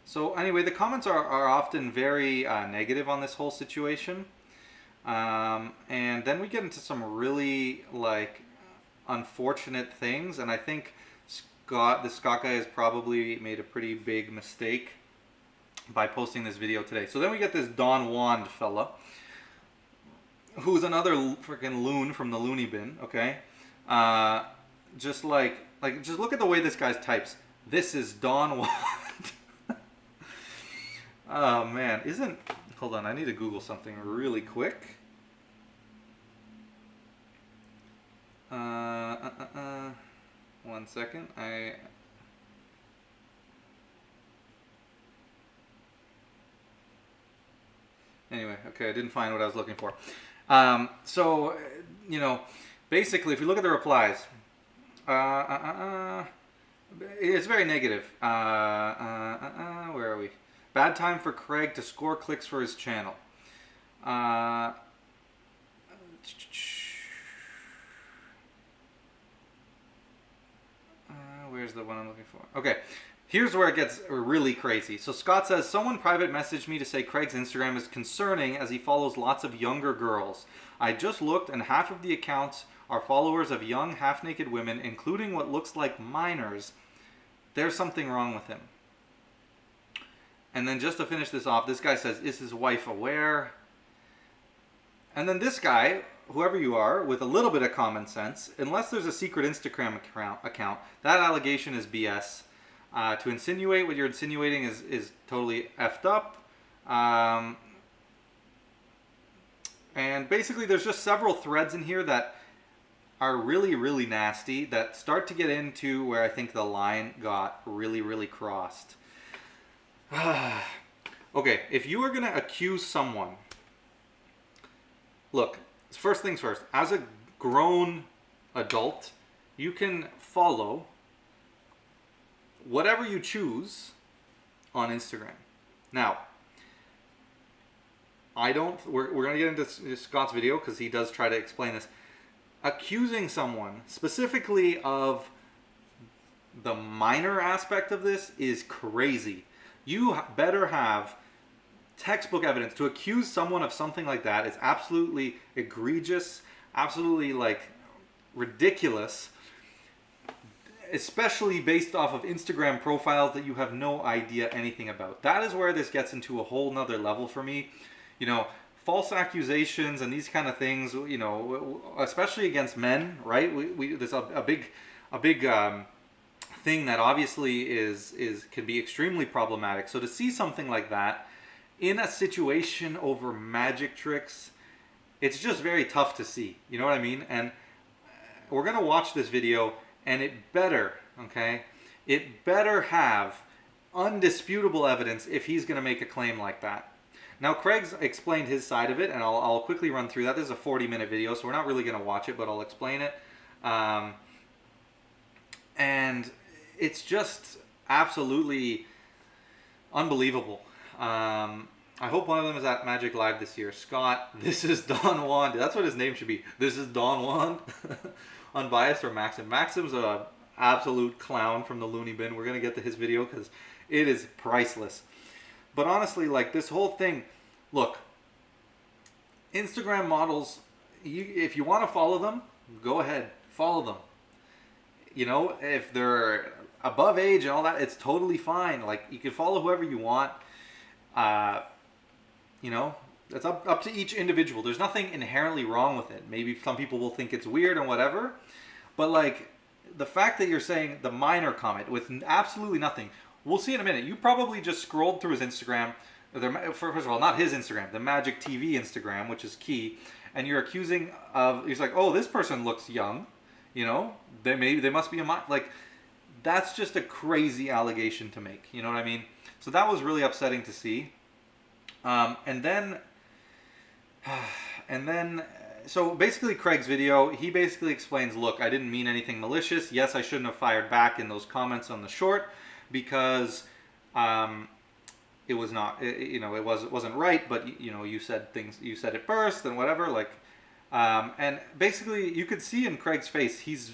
so anyway, the comments are often very negative on this whole situation, and then we get into some really unfortunate things, and I think the Scott guy has probably made a pretty big mistake by posting this video today. So then we get this Don Wand fella, who's another freaking loon from the loony bin, okay? Just just look at the way this guy types. This is Don Wand. Oh man, hold on, I need to Google something really quick. One second. Anyway, okay, I didn't find what I was looking for. So, basically, if you look at the replies, it's very negative. Where are we? Bad time for Craig to score clicks for his channel. Where's the one I'm looking for? Okay, here's where it gets really crazy. So Scott says, someone private messaged me to say Craig's Instagram is concerning as he follows lots of younger girls. I just looked and half of the accounts are followers of young half-naked women, including what looks like minors. There's something wrong with him. And then just to finish this off, this guy says, is his wife aware? And then this guy, whoever you are, with a little bit of common sense, unless there's a secret Instagram account, that allegation is BS. To insinuate what you're insinuating is totally effed up. And basically there's just several threads in here that are really, really nasty, that start to get into where I think the line got really, really crossed. Okay, if you are going to accuse someone, look, first things first, as a grown adult, you can follow whatever you choose on Instagram. Now, we're going to get into Scott's video because he does try to explain this. Accusing someone specifically of the minor aspect of this is crazy. You better have textbook evidence. To accuse someone of something like that is absolutely egregious, absolutely ridiculous, especially based off of Instagram profiles that you have no idea anything about. That is where this gets into a whole nother level for me. False accusations and these kind of things, especially against men, right? There's a big thing that obviously can be extremely problematic. So to see something like that in a situation over magic tricks, it's just very tough to see. You know what I mean? And we're gonna watch this video, and it better have undisputable evidence if he's gonna make a claim like that. Now, Craig's explained his side of it, and I'll quickly run through that. This is a 40-minute video, so we're not really going to watch it, but I'll explain it. And it's just absolutely unbelievable. I hope one of them is at Magic Live this year. Scott, this is Don Wand. That's what his name should be. This is Don Wand. Unbiased or Maxim. Maxim's an absolute clown from the loony bin. We're going to get to his video because it is priceless. But honestly, this whole thing, look, Instagram models, if you want to follow them, go ahead, follow them. If they're above age and all that, it's totally fine. You can follow whoever you want. It's up to each individual. There's nothing inherently wrong with it. Maybe some people will think it's weird and whatever. But the fact that you're saying the minor comment with absolutely nothing, we'll see in a minute. You probably just scrolled through his Instagram, first of all, not his Instagram, the Magic TV Instagram, which is key, and you're accusing of, he's like, oh, this person looks young, you know, they must be like, that's just a crazy allegation to make, you know what I mean? So that was really upsetting to see. And then, so basically Craig's video, he basically explains, look, I didn't mean anything malicious. Yes, I shouldn't have fired back in those comments on the short because it was not, you know, it wasn't right, but you know, you said it first and whatever, like, and basically you could see in Craig's face, he's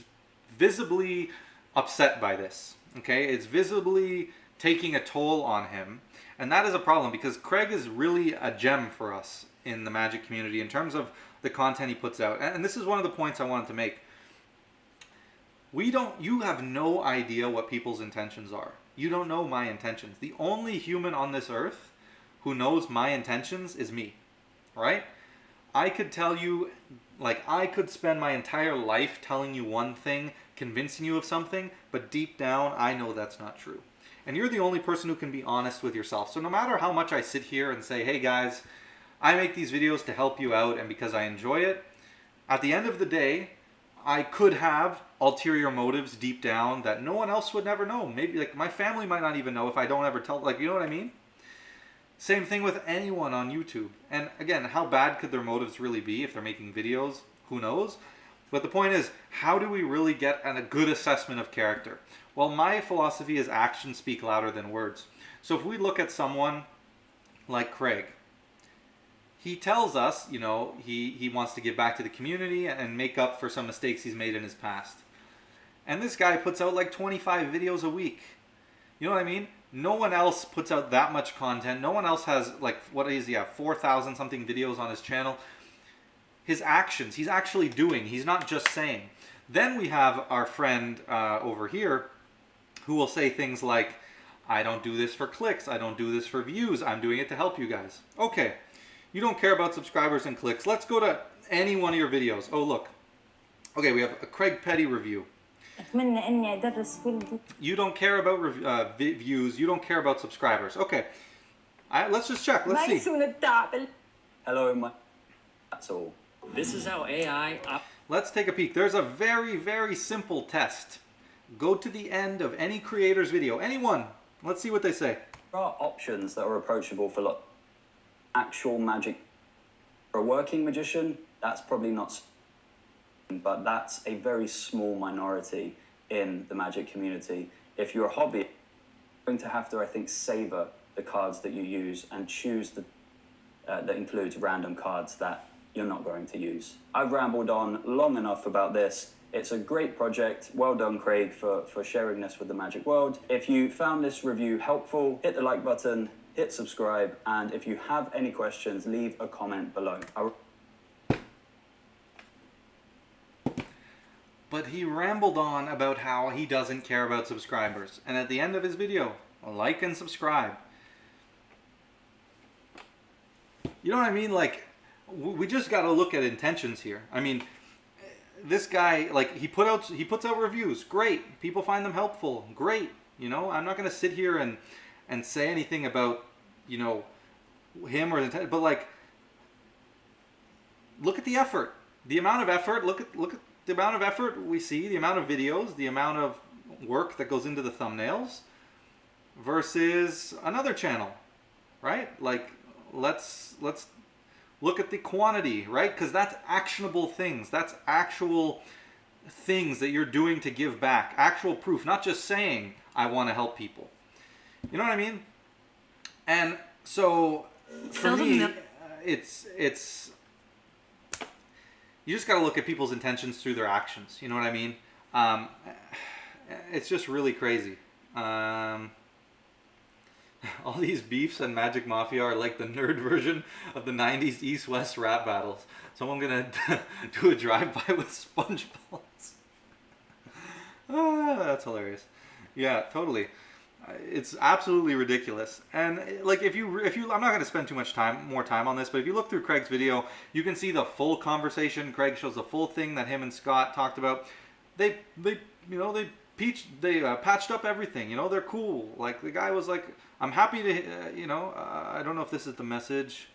visibly upset by this, okay? It's visibly taking a toll on him, and that is a problem because Craig is really a gem for us in the Magic community in terms of the content he puts out. And this is one of the points I wanted to make. You have no idea what people's intentions are. You don't know my intentions. The only human on this earth who knows my intentions is me, right? I could tell you, like, I could spend my entire life telling you one thing, convincing you of something, but deep down, I know that's not true. And you're the only person who can be honest with yourself. So no matter how much I sit here and say, hey guys, I make these videos to help you out and because I enjoy it, at the end of the day, I could have ulterior motives deep down that no one else would never know. Maybe like my family might not even know if I don't ever tell, like, you know what I mean? Same thing with anyone on YouTube. And again, how bad could their motives really be if they're making videos? Who knows? But the point is, how do we really get a good assessment of character? Well, my philosophy is actions speak louder than words. So if we look at someone like Craig, he tells us, you know, he wants to give back to the community and make up for some mistakes he's made in his past. And this guy puts out like 25 videos a week. You know what I mean? No one else puts out that much content. No one else has, like, what is he have, 4,000 something videos on his channel. His actions, he's actually doing. He's not just saying. Then we have our friend over here who will say things like, I don't do this for clicks. I don't do this for views. I'm doing it to help you guys. Okay, you don't care about subscribers and clicks. Let's go to any one of your videos. Oh, look. Okay, we have a Craig Petty review. You don't care about views. You don't care about subscribers. Okay, let's just check. Let's see. Hello, that's all. This is how AI... Let's take a peek. There's a very, very simple test. Go to the end of any creator's video. Anyone. Let's see what they say. There are options that are approachable for actual magic. For a working magician, that's probably not... But that's a very small minority in the magic community. If you're a hobby, you're going to have to, I think, savor the cards that you use and choose that includes random cards that you're not going to use. I've rambled on long enough about this. It's a great project. Well done, Craig, for sharing this with the magic world. If you found this review helpful, hit the like button, hit subscribe, and if you have any questions, leave a comment below. But he rambled on about how he doesn't care about subscribers. And at the end of his video, like and subscribe. You know what I mean? Like, we just got to look at intentions here. I mean, this guy, like, he puts out reviews. Great. People find them helpful. Great. You know, I'm not going to sit here and say anything about, you know, him or the intent, but like, look at the effort. The amount of effort, look at the amount of effort we see, the amount of videos, the amount of work that goes into the thumbnails versus another channel, right? Like, let's look at the quantity, right? Because that's actionable things. That's actual things that you're doing to give back. Actual proof, not just saying, I want to help people. You know what I mean? And so, for me, it's you just got to look at people's intentions through their actions. You know what I mean? It's just really crazy. All these beefs and Magic Mafia are like the nerd version of the 90s East-West rap battles. So I'm going to do a drive-by with sponge balls. That's hilarious. Yeah, totally. It's absolutely ridiculous. And like, if you, I'm not going to spend too much more time on this, but if you look through Craig's video, you can see the full conversation. Craig shows the full thing that him and Scott talked about. They patched up everything. You know, they're cool. Like, the guy was like, I'm happy to, you know, I don't know if this is the message.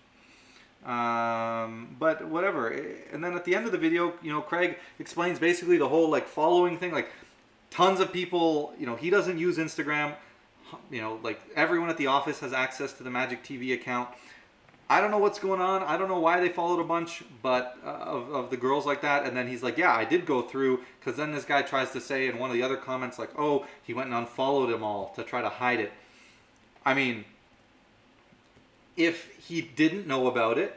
But whatever. And then at the end of the video, you know, Craig explains basically the whole like following thing. Like, tons of people, you know, he doesn't use Instagram. You know, like everyone at the office has access to the Magic TV account. I don't know what's going on. I don't know why they followed a bunch, but of the girls like that. And then he's like, yeah, I did go through, because then this guy tries to say in one of the other comments like, oh, he went and unfollowed them all to try to hide it. I mean, if he didn't know about it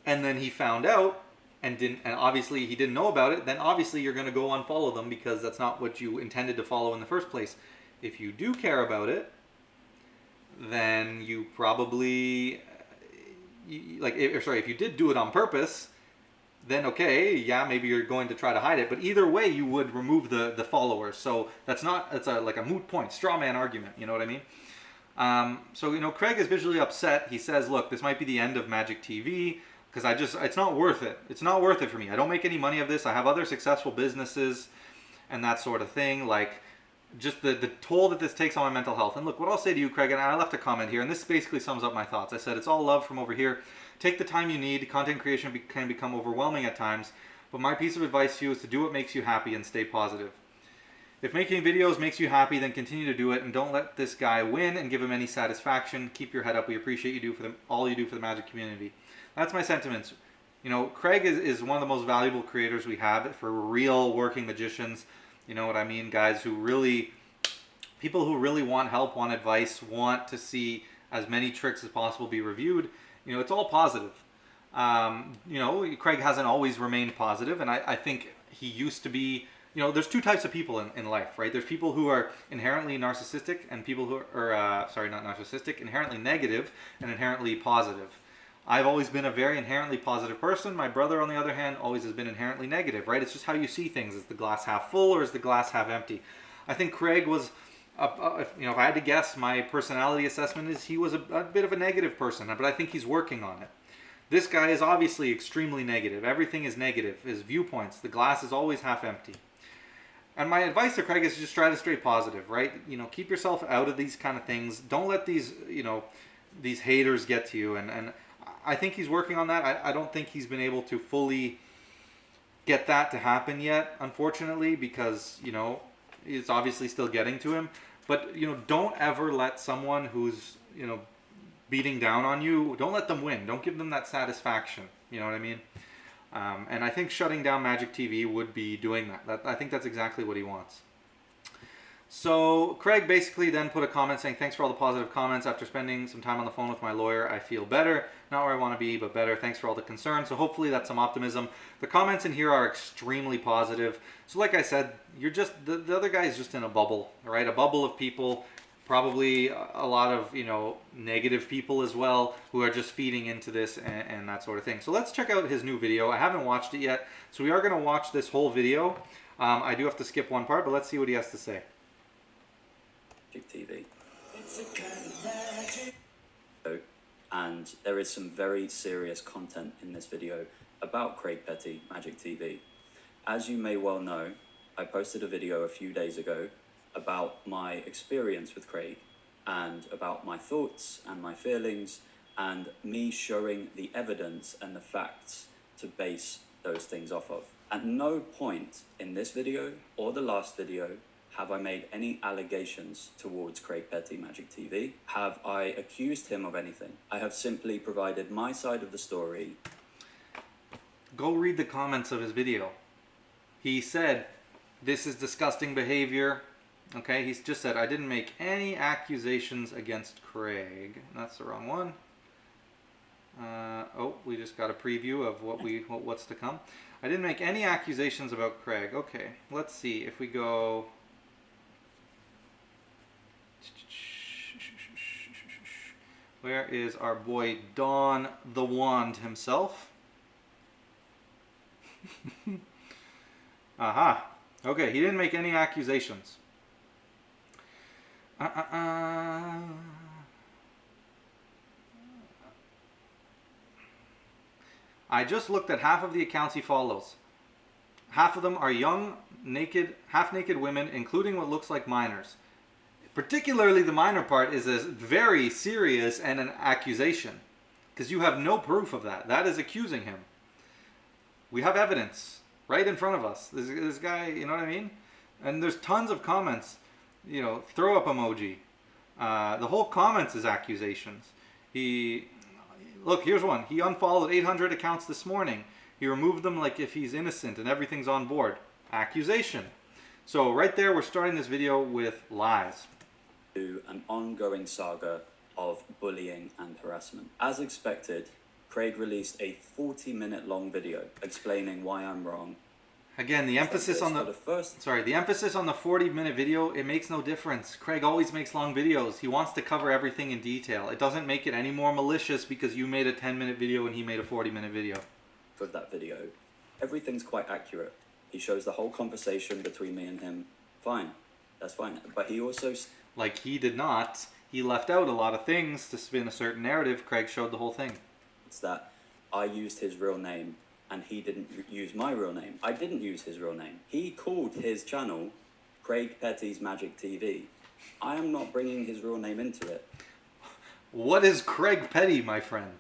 and then he found out and obviously he didn't know about it, then obviously you're going to go unfollow them, because that's not what you intended to follow in the first place. If you do care about it, then you probably if you did do it on purpose, then okay, yeah, maybe you're going to try to hide it, but either way you would remove the followers. So it's like a moot point, straw man argument, you know what I mean? So, you know, Craig is visually upset. He says, look, this might be the end of Magic TV, because it's not worth it. It's not worth it for me. I don't make any money of this. I have other successful businesses and that sort of thing. Like, just the toll that this takes on my mental health. And look, what I'll say to you, Craig, and I left a comment here, and this basically sums up my thoughts. I said, it's all love from over here. Take the time you need. Content creation can become overwhelming at times, but my piece of advice to you is to do what makes you happy and stay positive. If making videos makes you happy, then continue to do it, and don't let this guy win and give him any satisfaction. Keep your head up. We appreciate all you do for the Magic community. That's my sentiments. You know, Craig is one of the most valuable creators we have for real working magicians. You know what I mean? Guys who really, people who really want help, want advice, want to see as many tricks as possible be reviewed. You know, it's all positive. You know, Craig hasn't always remained positive, and I think he used to be, you know, there's two types of people in life, right? There's people who are inherently narcissistic and people who are, sorry, not narcissistic, inherently negative and inherently positive. I've always been a very inherently positive person. My brother, on the other hand, always has been inherently negative, right? It's just how you see things. Is the glass half full or is the glass half empty? I think Craig was, you know, if I had to guess, my personality assessment is he was a bit of a negative person, but I think he's working on it. This guy is obviously extremely negative. Everything is negative. His viewpoints, the glass is always half empty. And my advice to Craig is just try to stay positive, right? You know, keep yourself out of these kind of things. Don't let these, you know, these haters get to you. And I think he's working on that. I don't think he's been able to fully get that to happen yet, unfortunately, because, you know, it's obviously still getting to him. But, you know, don't ever let someone who's, you know, beating down on you, don't let them win. Don't give them that satisfaction. You know what I mean? And I think shutting down Magic TV would be doing that. I think that's exactly what he wants. So Craig basically then put a comment saying, thanks for all the positive comments. After spending some time on the phone with my lawyer, I feel better. Not where I want to be, but better. Thanks for all the concern. So hopefully that's some optimism. The comments in here are extremely positive. So like I said, you're just, the other guy is just in a bubble, right? A bubble of people, probably a lot of, you know, negative people as well, who are just feeding into this and that sort of thing. So let's check out his new video. I haven't watched it yet. So we are going to watch this whole video. I do have to skip one part, but let's see what he has to say. TV. It's a kind of magic. And there is some very serious content in this video about Craig Petty, Magic TV. As you may well know, I posted a video a few days ago about my experience with Craig and about my thoughts and my feelings and me showing the evidence and the facts to base those things off of. At no point in this video or the last video have I made any allegations towards Craig Petty, Magic TV? Have I accused him of anything? I have simply provided my side of the story. Go read the comments of his video. He said, this is disgusting behavior. Okay, he's just said, I didn't make any accusations against Craig. That's the wrong one. Oh, we just got a preview of what's to come. I didn't make any accusations about Craig. Okay, let's see if we go... Where is our boy Don the Wand himself? Aha. Okay, he didn't make any accusations. I just looked at half of the accounts he follows. half of them are young, naked, half-naked women, including what looks like minors. Particularly the minor part is a very serious and an accusation. Because you have no proof of that. That is accusing him. We have evidence right in front of us. This guy, you know what I mean? And there's tons of comments. You know, throw up emoji. The whole comments is accusations. Look, here's one. He unfollowed 800 accounts this morning. He removed them like if he's innocent and everything's on board. Accusation. So right there, we're starting this video with lies. To an ongoing saga of bullying and harassment. As expected, Craig released a 40-minute long video explaining why I'm wrong. Again, the emphasis on the 40-minute video, it makes no difference. Craig always makes long videos. He wants to cover everything in detail. It doesn't make it any more malicious because you made a 10-minute video and he made a 40-minute video. With that video, everything's quite accurate. He shows the whole conversation between me and him. Fine, that's fine. But he also... Like he did not. He left out a lot of things to spin a certain narrative. Craig showed the whole thing. It's that I used his real name and he didn't use my real name. I didn't use his real name. He called his channel Craig Petty's Magic TV. I am not bringing his real name into it. What is Craig Petty, my friend?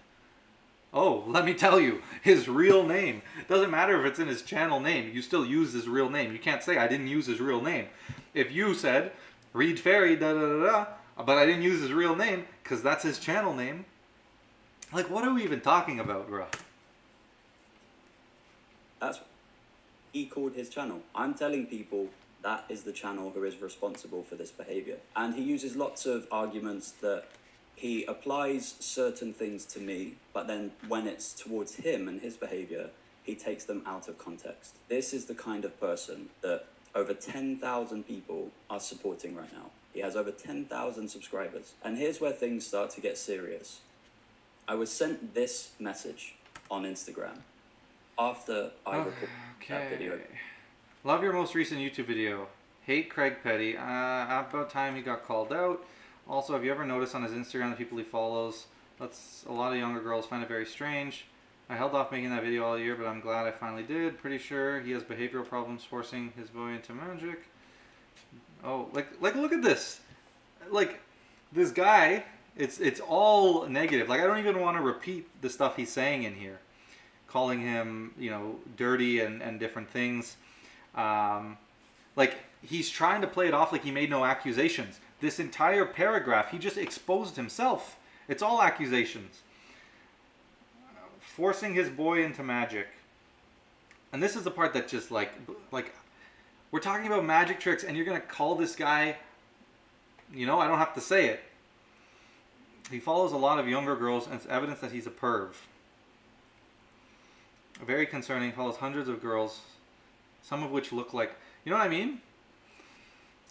Oh, let me tell you, his real name. Doesn't matter if it's in his channel name. You still use his real name. You can't say I didn't use his real name. If you said Reed Ferry, but I didn't use his real name because that's his channel name. Like, what are we even talking about, bro? He called his channel. I'm telling people that is the channel who is responsible for this behavior. And he uses lots of arguments that he applies certain things to me, but then when it's towards him and his behavior, he takes them out of context. This is the kind of person that over 10,000 people are supporting right now. He has over 10,000 subscribers. And here's where things start to get serious. I was sent this message on Instagram after I recorded that video. Love your most recent YouTube video. Hate Craig Petty. About time he got called out. Also, have you ever noticed on his Instagram the people he follows? A lot of younger girls find it very strange. I held off making that video all year, but I'm glad I finally did. Pretty sure he has behavioral problems forcing his boy into magic. Oh, like look at this. Like, this guy, it's all negative. Like, I don't even want to repeat the stuff he's saying in here. Calling him, you know, dirty and different things. Like, he's trying to play it off like he made no accusations. This entire paragraph, he just exposed himself. It's all accusations. Forcing his boy into magic. And this is the part that just like we're talking about magic tricks and you're going to call this guy, you know, I don't have to say it. He follows a lot of younger girls and it's evidence that he's a perv. Very concerning. Follows hundreds of girls, some of which look like, you know what I mean?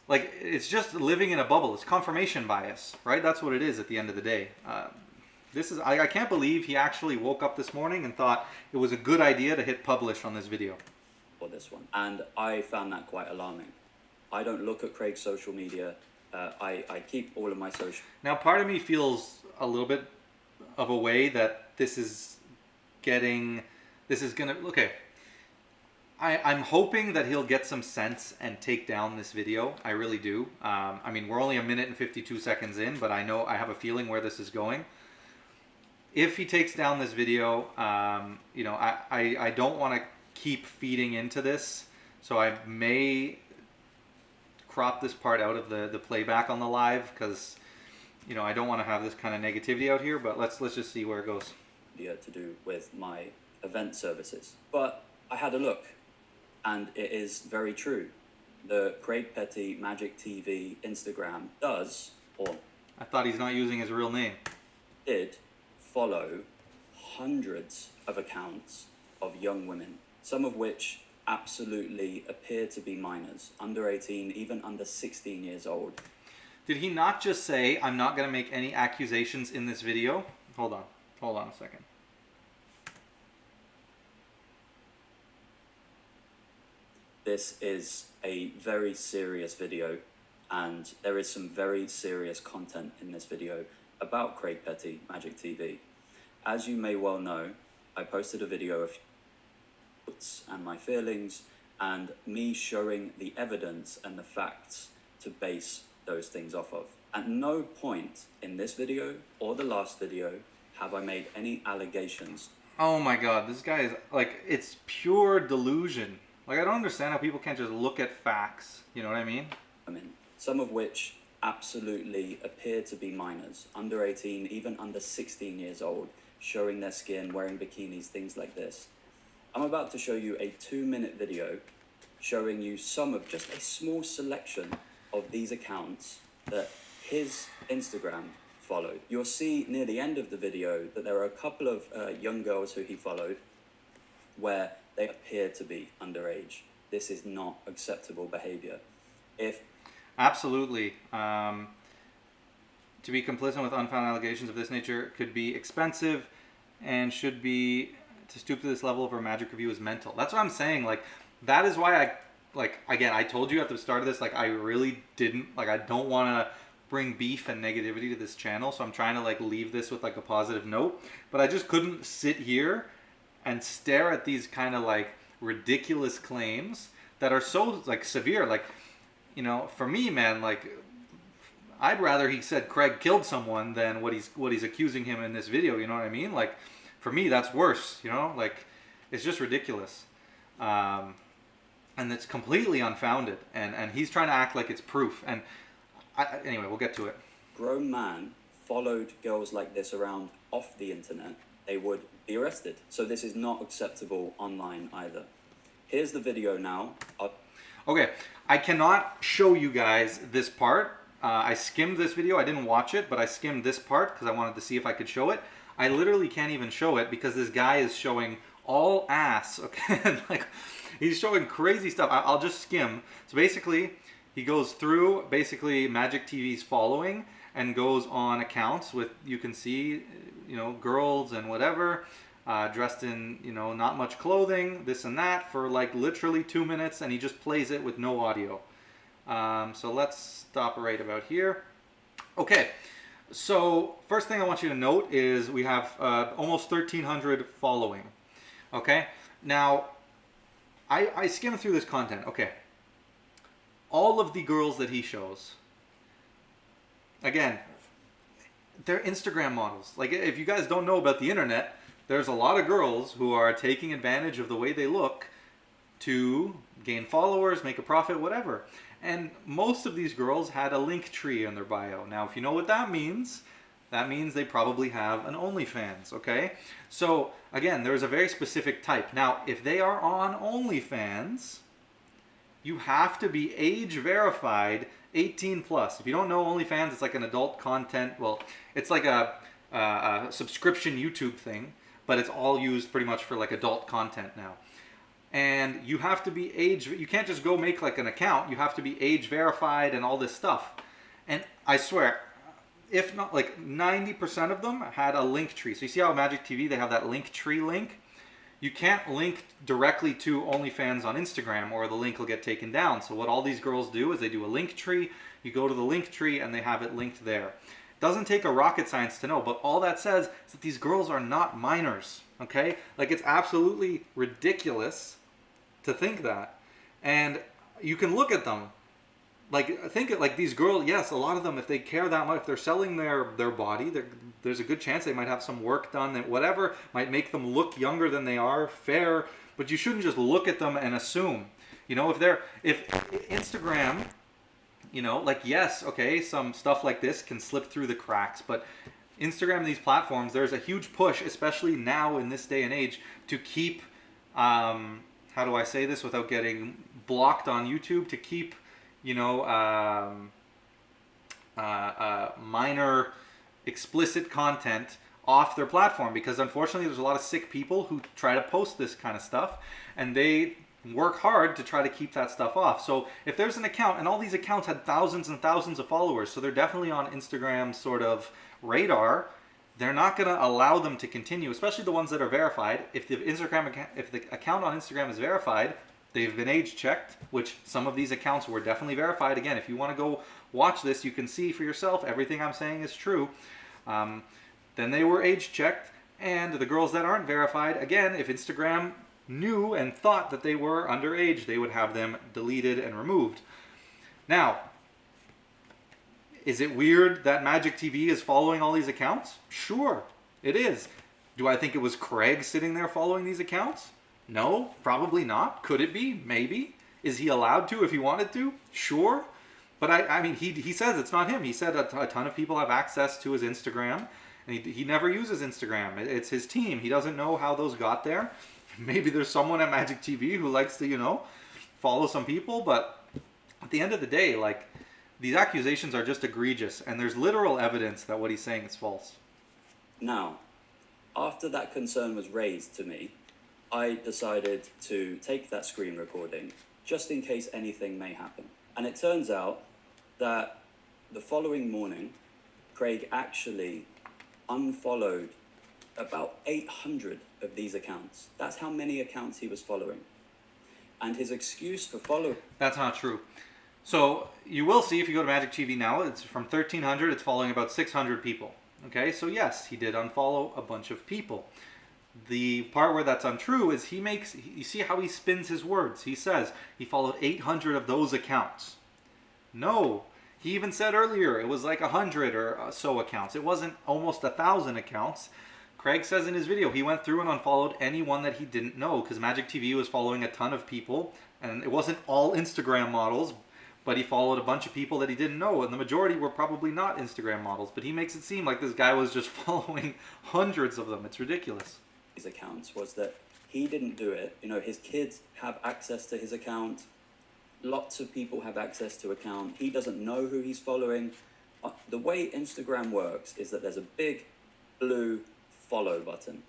Like, it's just living in a bubble. It's confirmation bias, right? That's what it is at the end of the day. I can't believe he actually woke up this morning and thought it was a good idea to hit publish on this video. For this one. And I found that quite alarming. I don't look at Craig's social media. I keep all of my social... Now, part of me feels a little bit of a way that this is going to... Okay. I'm hoping that he'll get some sense and take down this video. I really do. I mean, we're only 1 minute and 52 seconds in, but I have a feeling where this is going. If he takes down this video, you know, I don't want to keep feeding into this, so I may crop this part out of the playback on the live because, you know, I don't want to have this kind of negativity out here. But let's just see where it goes. To do with my event services, but I had a look, and it is very true. The Craig Petty Magic TV Instagram does, or I thought he's not using his real name. Did follow hundreds of accounts of young women, some of which absolutely appear to be minors, under 18, even under 16 years old. Did he not just say, I'm not going to make any accusations in this video? Hold on a second. This is a very serious video, and there is some very serious content in this video about Craig Petty Magic TV. As you may well know, I posted a video of and my feelings and me showing the evidence and the facts to base those things off of. At no point in this video or the last video have I made any allegations. Oh my god, this guy is like, it's pure delusion. Like, I don't understand how people can't just look at facts. You know what I mean? Some of which absolutely appear to be minors, under 18, even under 16 years old, showing their skin, wearing bikinis, things like this. I'm about to show you a 2-minute video showing you some of just a small selection of these accounts that his Instagram followed. You'll see near the end of the video that there are a couple of young girls who he followed where they appear to be underage. This is not acceptable behavior. Absolutely. To be complicit with unfounded allegations of this nature could be expensive, and should be, to stoop to this level of our magic review is mental. That's what I'm saying. Like, that is why again, I told you at the start of this, like, I really didn't, like, I don't want to bring beef and negativity to this channel, so I'm trying to, like, leave this with, like, a positive note, but I just couldn't sit here and stare at these kind of, like, ridiculous claims that are so, like, severe. Like, you know, for me, man, like, I'd rather he said Craig killed someone than what he's accusing him in this video, you know what I mean? Like, for me, that's worse, you know? Like, it's just ridiculous. And it's completely unfounded, and he's trying to act like it's proof. And anyway, we'll get to it. Grown man followed girls like this around off the internet, they would be arrested. So this is not acceptable online either. Here's the video now. Okay, I cannot show you guys this part. I skimmed this video. I didn't watch it, but I skimmed this part because I wanted to see if I could show it. I literally can't even show it because this guy is showing all ass, okay? Like, he's showing crazy stuff. I'll just skim. So basically, he goes through basically Magic TV's following and goes on accounts with, you can see, you know, girls and whatever, dressed in, you know, not much clothing, this and that, for like literally 2 minutes, and he just plays it with no audio. So let's stop right about here. Okay, so first thing I want you to note is we have almost 1,300 following. Okay, now I skimmed through this content. Okay, all of the girls that he shows, again, they're Instagram models. Like, if you guys don't know about the internet, there's a lot of girls who are taking advantage of the way they look to gain followers, make a profit, whatever. And most of these girls had a link tree in their bio. Now, if you know what that means they probably have an OnlyFans, okay? So, again, there's a very specific type. Now, if they are on OnlyFans, you have to be age verified 18 plus. If you don't know OnlyFans, it's like an adult content, well, it's like a subscription YouTube thing, but it's all used pretty much for like adult content now. And you have to be you can't just go make like an account, you have to be age verified and all this stuff. And I swear, if not like 90% of them had a link tree. So you see how Magic TV, they have that link tree link? You can't link directly to OnlyFans on Instagram or the link will get taken down. So what all these girls do is they do a link tree, you go to the link tree and they have it linked there. It doesn't take a rocket science to know, but all that says is that these girls are not minors, okay? Like, it's absolutely ridiculous to think that. And you can look at them. Like, think it like these girls, yes, a lot of them, if they care that much, if they're selling their body, there's a good chance they might have some work done that whatever might make them look younger than they are, fair, but you shouldn't just look at them and assume. You know, if Instagram, you know, like, yes, okay, some stuff like this can slip through the cracks, but Instagram and these platforms, there's a huge push, especially now in this day and age, to keep, how do I say this without getting blocked on YouTube, to keep, you know, minor explicit content off their platform, because unfortunately there's a lot of sick people who try to post this kind of stuff and they work hard to try to keep that stuff off. So if there's an account, and all these accounts had thousands and thousands of followers, so they're definitely on Instagram's sort of radar, they're not going to allow them to continue, especially the ones that are verified. If the account on Instagram is verified, they've been age checked, which some of these accounts were definitely verified. Again, if you want to go watch this, you can see for yourself everything I'm saying is true. Then they were age checked, and the girls that aren't verified, again, if Instagram knew and thought that they were underage, they would have them deleted and removed. Now, is it weird that Magic TV is following all these accounts? Sure, it is. Do I think it was Craig sitting there following these accounts? No, probably not. Could it be? Maybe. Is he allowed to if he wanted to? Sure. But I mean, he says it's not him. He said a ton of people have access to his Instagram, and he never uses Instagram. It's his team. He doesn't know how those got there. Maybe there's someone at Magic TV who likes to, you know, follow some people. But at the end of the day, like, these accusations are just egregious, and there's literal evidence that what he's saying is false. Now, after that concern was raised to me, I decided to take that screen recording just in case anything may happen. And it turns out that the following morning, Craig actually unfollowed about 800 of these accounts. That's how many accounts he was following. And his excuse for following... That's not true. So you will see if you go to Magic TV now, it's from 1,300, it's following about 600 people. Okay, so yes, he did unfollow a bunch of people. The part where that's untrue is you see how he spins his words. He says he followed 800 of those accounts. No, he even said earlier it was like 100 or so accounts. It wasn't almost 1,000 accounts. Craig says in his video he went through and unfollowed anyone that he didn't know because Magic TV was following a ton of people, and it wasn't all Instagram models, but he followed a bunch of people that he didn't know, and the majority were probably not Instagram models. But he makes it seem like this guy was just following hundreds of them. It's ridiculous. His accounts was that he didn't do it. You know, his kids have access to his account. Lots of people have access to account. He doesn't know who he's following. The way Instagram works is that there's a big blue follow button.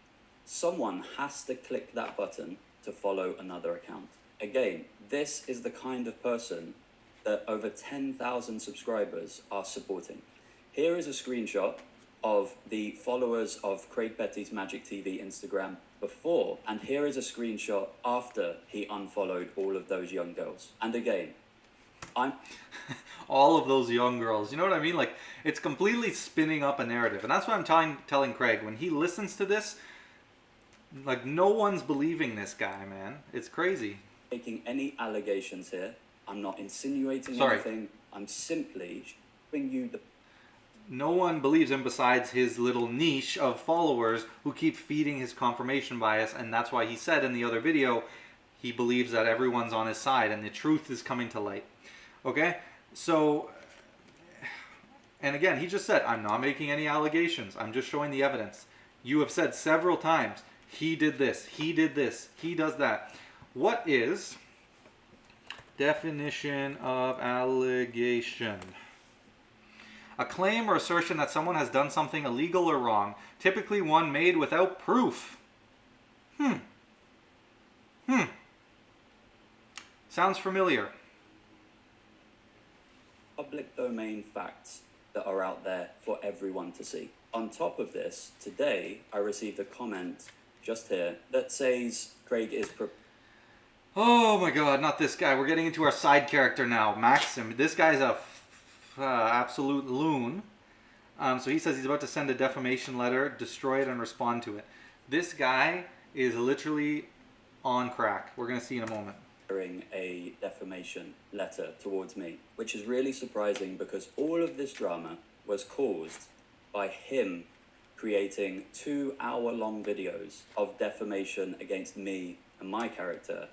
Someone has to click that button to follow another account. Again, this is the kind of person that over 10,000 subscribers are supporting. Here is a screenshot of the followers of Craig Betty's Magic TV Instagram before, and here is a screenshot after he unfollowed all of those young girls. And again, all of those young girls, you know what I mean? Like, it's completely spinning up a narrative, and that's what I'm telling Craig. When he listens to this, like, no one's believing this guy, man. It's crazy. Making any allegations here. I'm not insinuating anything. I'm simply showing you the... No one believes him besides his little niche of followers who keep feeding his confirmation bias, and that's why he said in the other video he believes that everyone's on his side and the truth is coming to light. Okay? So, and again, he just said, I'm not making any allegations. I'm just showing the evidence. You have said several times, he did this, he did this, he does that. What is definition of allegation? A claim or assertion that someone has done something illegal or wrong, typically one made without proof. Sounds familiar. Public domain facts that are out there for everyone to see. On top of this, today I received a comment just here that says Craig is... Oh my god, not this guy. We're getting into our side character now, Maxim. This guy's a absolute loon. So he says he's about to send a defamation letter, destroy it, and respond to it. This guy is literally on crack. We're going to see in a moment. A defamation letter towards me, which is really surprising because all of this drama was caused by him creating 2-hour-long videos of defamation against me and my character,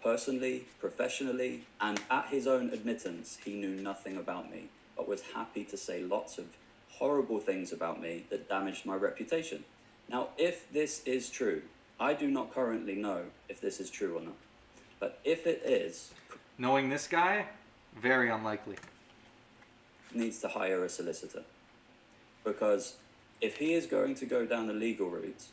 personally, professionally, and at his own admittance, he knew nothing about me, but was happy to say lots of horrible things about me that damaged my reputation. Now, if this is true, I do not currently know if this is true or not, but if it is... Knowing this guy, very unlikely. Needs to hire a solicitor. Because if he is going to go down the legal route,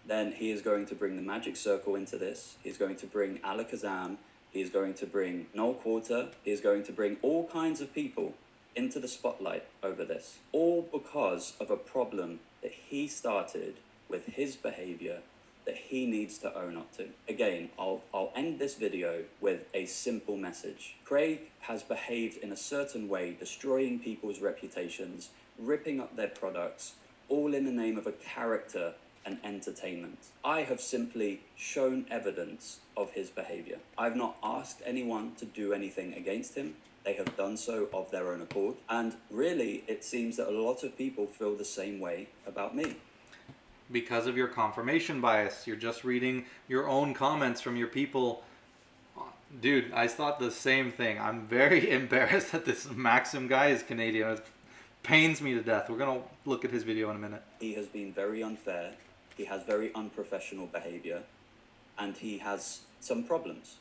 then he is going to bring the Magic Circle into this. He's going to bring ACAAN. He's going to bring Noel Quarter. He's going to bring all kinds of people into the spotlight over this. All because of a problem that he started with his behavior that he needs to own up to. Again, I'll end this video with a simple message. Craig has behaved in a certain way, destroying people's reputations, ripping up their products, all in the name of a character and entertainment. I have simply shown evidence of his behavior. I've not asked anyone to do anything against him. They have done so of their own accord. And really, it seems that a lot of people feel the same way about me. Because of your confirmation bias. You're just reading your own comments from your people. Dude, I thought the same thing. I'm very embarrassed that this Maxim guy is Canadian. It pains me to death. We're going to look at his video in a minute. He has been very unfair. He has very unprofessional behavior. And he has some problems.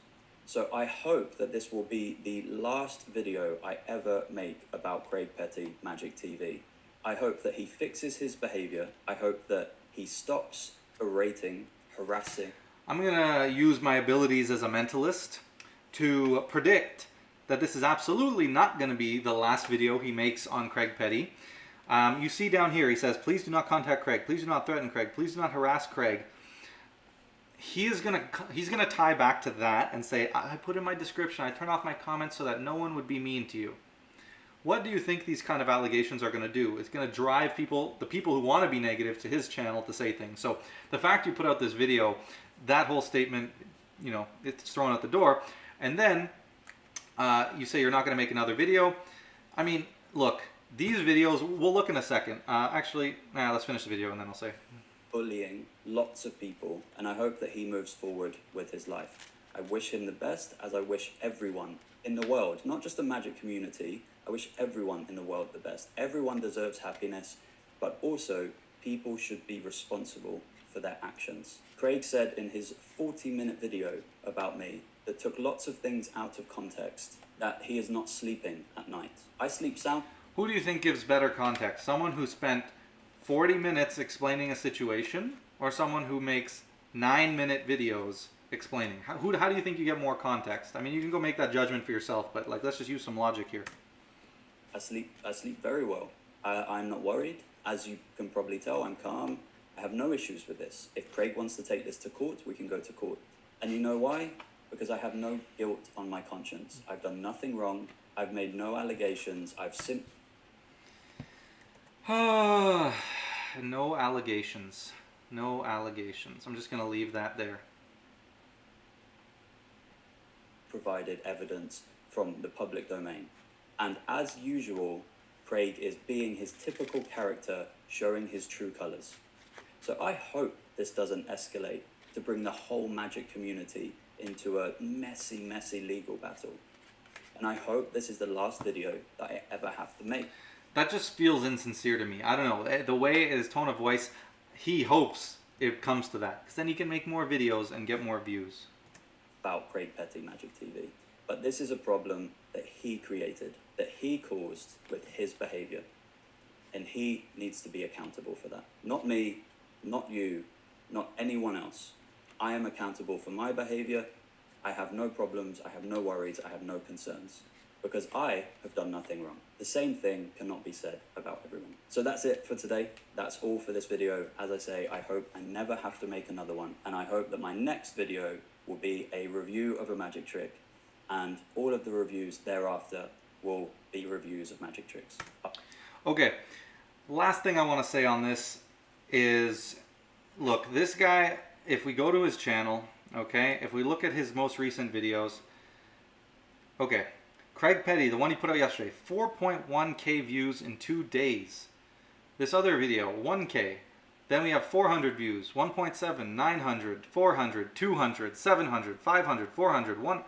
So I hope that this will be the last video I ever make about Craig Petty Magic TV. I hope that he fixes his behavior. I hope that he stops berating, harassing. I'm going to use my abilities as a mentalist to predict that this is absolutely not going to be the last video he makes on Craig Petty. You see down here, he says, please do not contact Craig. Please do not threaten Craig. Please do not harass Craig. He's gonna tie back to that and say, I put in my description, I turn off my comments so that no one would be mean to you. What do you think these kind of allegations are going to do? It's going to drive people, the people who want to be negative, to his channel to say things. So the fact you put out this video, that whole statement, you know, it's thrown out the door. And then you say you're not going to make another video. I mean, look, these videos, we'll look in a second. Actually, let's finish the video and then I'll say. Bullying lots of people, and I hope that he moves forward with his life. I wish him the best, as I wish everyone in the world, not just the magic community, I wish everyone in the world the best. Everyone deserves happiness, but also people should be responsible for their actions. Craig said in his 40-minute video about me that took lots of things out of context that he is not sleeping at night. I sleep sound. Who do you think gives better context? Someone who spent 40 minutes explaining a situation, or someone who makes 9-minute videos explaining? How do you think you get more context? I mean, you can go make that judgment for yourself, but like, let's just use some logic here. I sleep very well. I'm not worried. As you can probably tell, I'm calm. I have no issues with this. If Craig wants to take this to court, we can go to court. And you know why? Because I have no guilt on my conscience. I've done nothing wrong. I've made no allegations. No allegations. No allegations. I'm just going to leave that there. Provided evidence from the public domain. And as usual, Craig is being his typical character, showing his true colors. So I hope this doesn't escalate to bring the whole magic community into a messy, messy legal battle. And I hope this is the last video that I ever have to make. That just feels insincere to me. I don't know. The way his tone of voice, he hopes it comes to that. Because then he can make more videos and get more views. About Craig Petty Magic TV. But this is a problem that he created, that he caused with his behavior. And he needs to be accountable for that. Not me, not you, not anyone else. I am accountable for my behavior. I have no problems, I have no worries, I have no concerns. Because I have done nothing wrong. The same thing cannot be said about everyone. So that's it for today. That's all for this video. As I say, I hope I never have to make another one. And I hope that my next video will be a review of a magic trick. And all of the reviews thereafter will be reviews of magic tricks. Okay, last thing I want to say on this is, look, this guy, if we go to his channel, okay, if we look at his most recent videos, okay, Craig Petty, the one he put out yesterday, 4.1k views in 2 days. This other video, 1k. Then we have 400 views, 1.7, 900, 400, 200, 700, 500, 400, 1.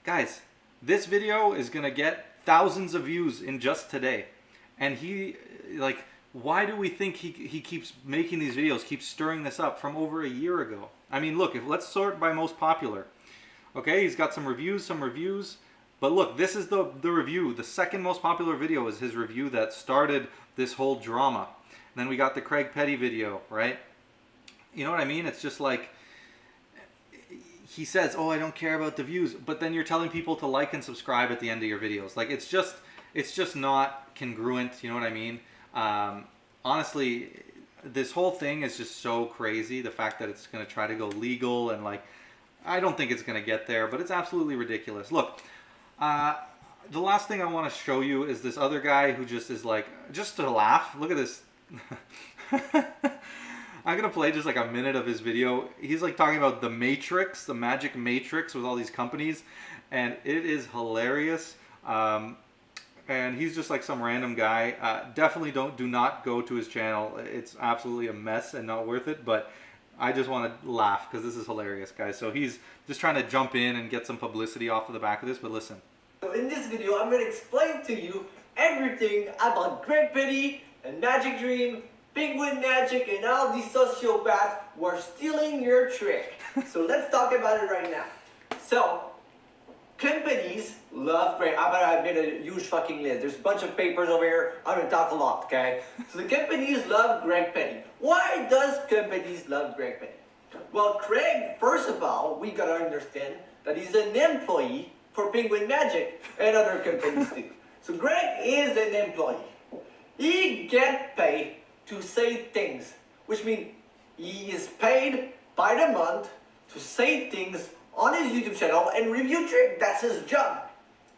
Guys, this video is going to get thousands of views in just today. And he, like, why do we think he keeps making these videos, keeps stirring this up from over a year ago? I mean, look, let's sort by most popular. Okay, he's got some reviews. But look, this is the review. The second most popular video is his review that started this whole drama. And then we got the Craig Petty video, right? You know what I mean? It's just like, he says, oh, I don't care about the views. But then you're telling people to like and subscribe at the end of your videos. Like, it's just not congruent, you know what I mean? Honestly, this whole thing is just so crazy. The fact that it's going to try to go legal and like, I don't think it's going to get there, but it's absolutely ridiculous. Look, the last thing I want to show you is this other guy who just is like, just to laugh. Look at this. I'm gonna play just like a minute of his video. He's like talking about the Matrix, the magic Matrix with all these companies, and it is hilarious. And he's just like some random guy. Definitely do not go to his channel. It's absolutely a mess and not worth it. But I just want to laugh because this is hilarious, guys. So he's just trying to jump in and get some publicity off of the back of this. But listen. So in this video, I'm going to explain to you everything about Greg Petty and Magic Dream, Penguin Magic, and all these sociopaths who are stealing your trick. So let's talk about it right now. So, companies love Greg. I made a huge fucking list. There's a bunch of papers over here. I'm going to talk a lot, okay? So the companies love Greg Petty. Why does companies love Greg Petty? Well, Craig, first of all, we got to understand that he's an employee for Penguin Magic and other companies too. So Greg is an employee. He gets paid to say things, which means he is paid by the month to say things on his YouTube channel and review trick. That's his job.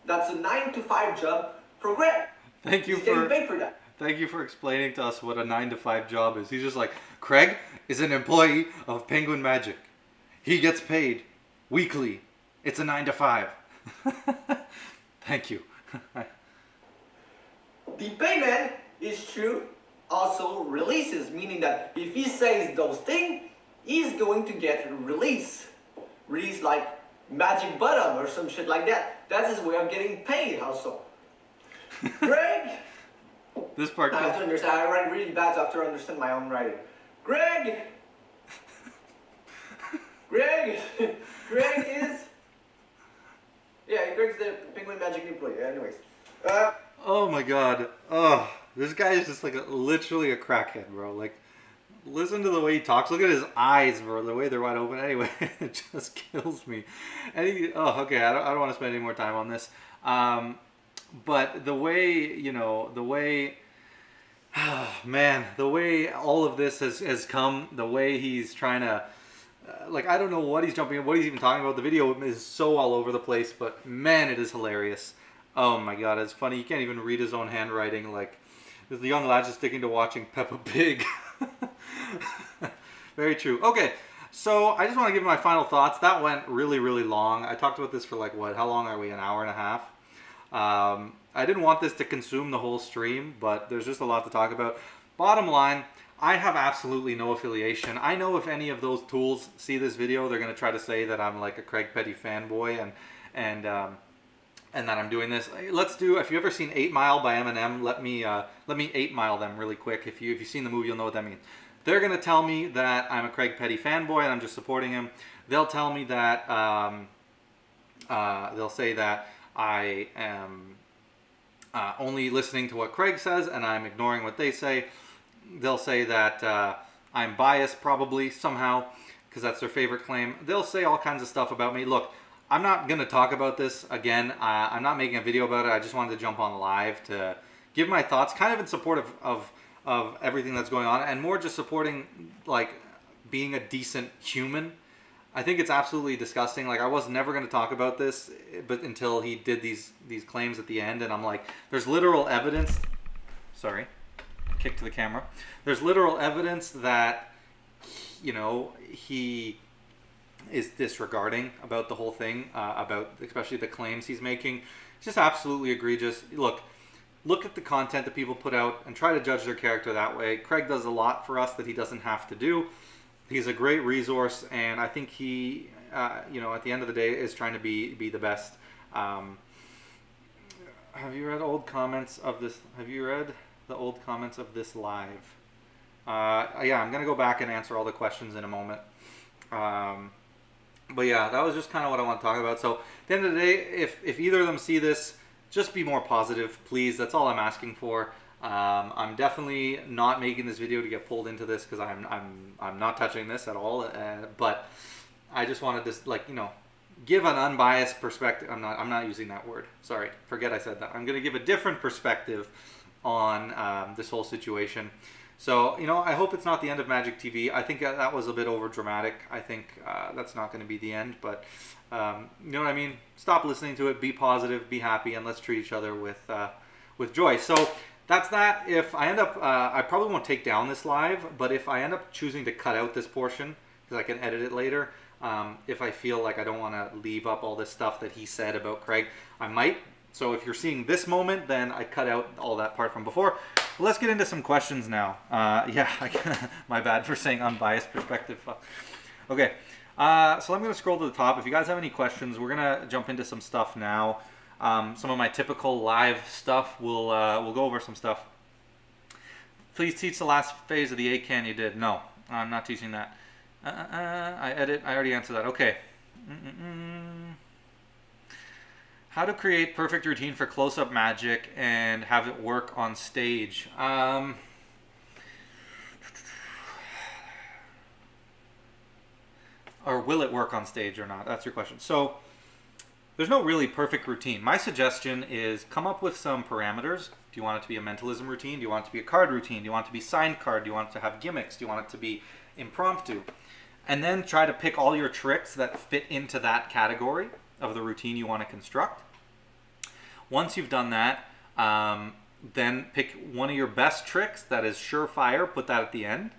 That's a 9-to-5 job for Greg. Thank you He's getting paid for that. Thank you for explaining to us what a 9-to-5 job is. He's just like, Craig is an employee of Penguin Magic. He gets paid weekly. It's a 9-to-5. Thank you. The payment is true also releases, meaning that if he says those things, he's going to get release like Magic Bottom or some shit like that. That's his way of getting paid also. Greg, This part. I have to understand. I write really bad, so I have to understand my own writing. Greg is. Yeah, Greg's the Penguin Magic employee. Anyways. Oh my god. Oh, this guy is just like literally a crackhead, bro. Like, listen to the way he talks. Look at his eyes, bro. The way they're wide open. Anyway, it just kills me. And okay. I don't want to spend any more time on this. But the way, man, the way all of this has come, the way he's trying to, I don't know what he's jumping in, what he's even talking about. The video is so all over the place, but man, it is hilarious. Oh my god, it's funny. You can't even read his own handwriting. Like, the young lad just sticking to watching Peppa Pig. Very true. Okay, so I just want to give my final thoughts. That went really, really long. I talked about this for how long are we? An hour and a half? I didn't want this to consume the whole stream, but there's just a lot to talk about. Bottom line, I have absolutely no affiliation. I know if any of those tools see this video, they're going to try to say that I'm like a Craig Petty fanboy and that I'm doing this. If you've ever seen 8 Mile by Eminem, let me 8 Mile them really quick. If you've seen the movie, you'll know what that means. They're going to tell me that I'm a Craig Petty fanboy and I'm just supporting him. They'll tell me that, they'll say that I am only listening to what Craig says and I'm ignoring what they say. They'll say that I'm biased probably somehow because that's their favorite claim. They'll say all kinds of stuff about me. Look, I'm not going to talk about this again. I'm not making a video about it. I just wanted to jump on live to give my thoughts, kind of in support of everything that's going on, and more just supporting, like, being a decent human. I think it's absolutely disgusting. Like, I was never going to talk about this, but until he did these claims at the end, and I'm like, there's literal evidence. Sorry, kick to the camera. There's literal evidence that, he is disregarding about the whole thing, about especially the claims he's making. It's just absolutely egregious. Look at the content that people put out and try to judge their character that way. Craig does a lot for us that he doesn't have to do. He's a great resource, and I think he, at the end of the day, is trying to be the best. Have you read old comments of this? Have you read the old comments of this live? Yeah, I'm gonna go back and answer all the questions in a moment. But yeah, that was just kind of what I want to talk about. So at the end of the day, if either of them see this, just be more positive, please. That's all I'm asking for. I'm definitely not making this video to get pulled into this because I'm not touching this at all. But I just wanted to give an unbiased perspective. I'm not using that word. Sorry, forget I said that. I'm going to give a different perspective on this whole situation. So, I hope it's not the end of Magic TV. I think that was a bit over dramatic. I think that's not going to be the end, but you know what I mean? Stop listening to it, be positive, be happy, and let's treat each other with joy. So that's that. If I end up, I probably won't take down this live, but if I end up choosing to cut out this portion, because I can edit it later, if I feel like I don't want to leave up all this stuff that he said about Craig, I might. So if you're seeing this moment, then I cut out all that part from before. But let's get into some questions now. Yeah, my bad for saying unbiased perspective. Okay, so I'm going to scroll to the top. If you guys have any questions, we're going to jump into some stuff now. Some of my typical live stuff. We'll go over some stuff. Please teach the last phase of the ACAAN you did. No, I'm not teaching that. I already answered that. Okay. How to create perfect routine for close-up magic and have it work on stage. Or will it work on stage or not? That's your question. So there's no really perfect routine. My suggestion is come up with some parameters. Do you want it to be a mentalism routine? Do you want it to be a card routine? Do you want it to be signed card? Do you want it to have gimmicks? Do you want it to be impromptu? And then try to pick all your tricks that fit into that category of the routine you want to construct. Once you've done that, then pick one of your best tricks that is surefire, put that at the end.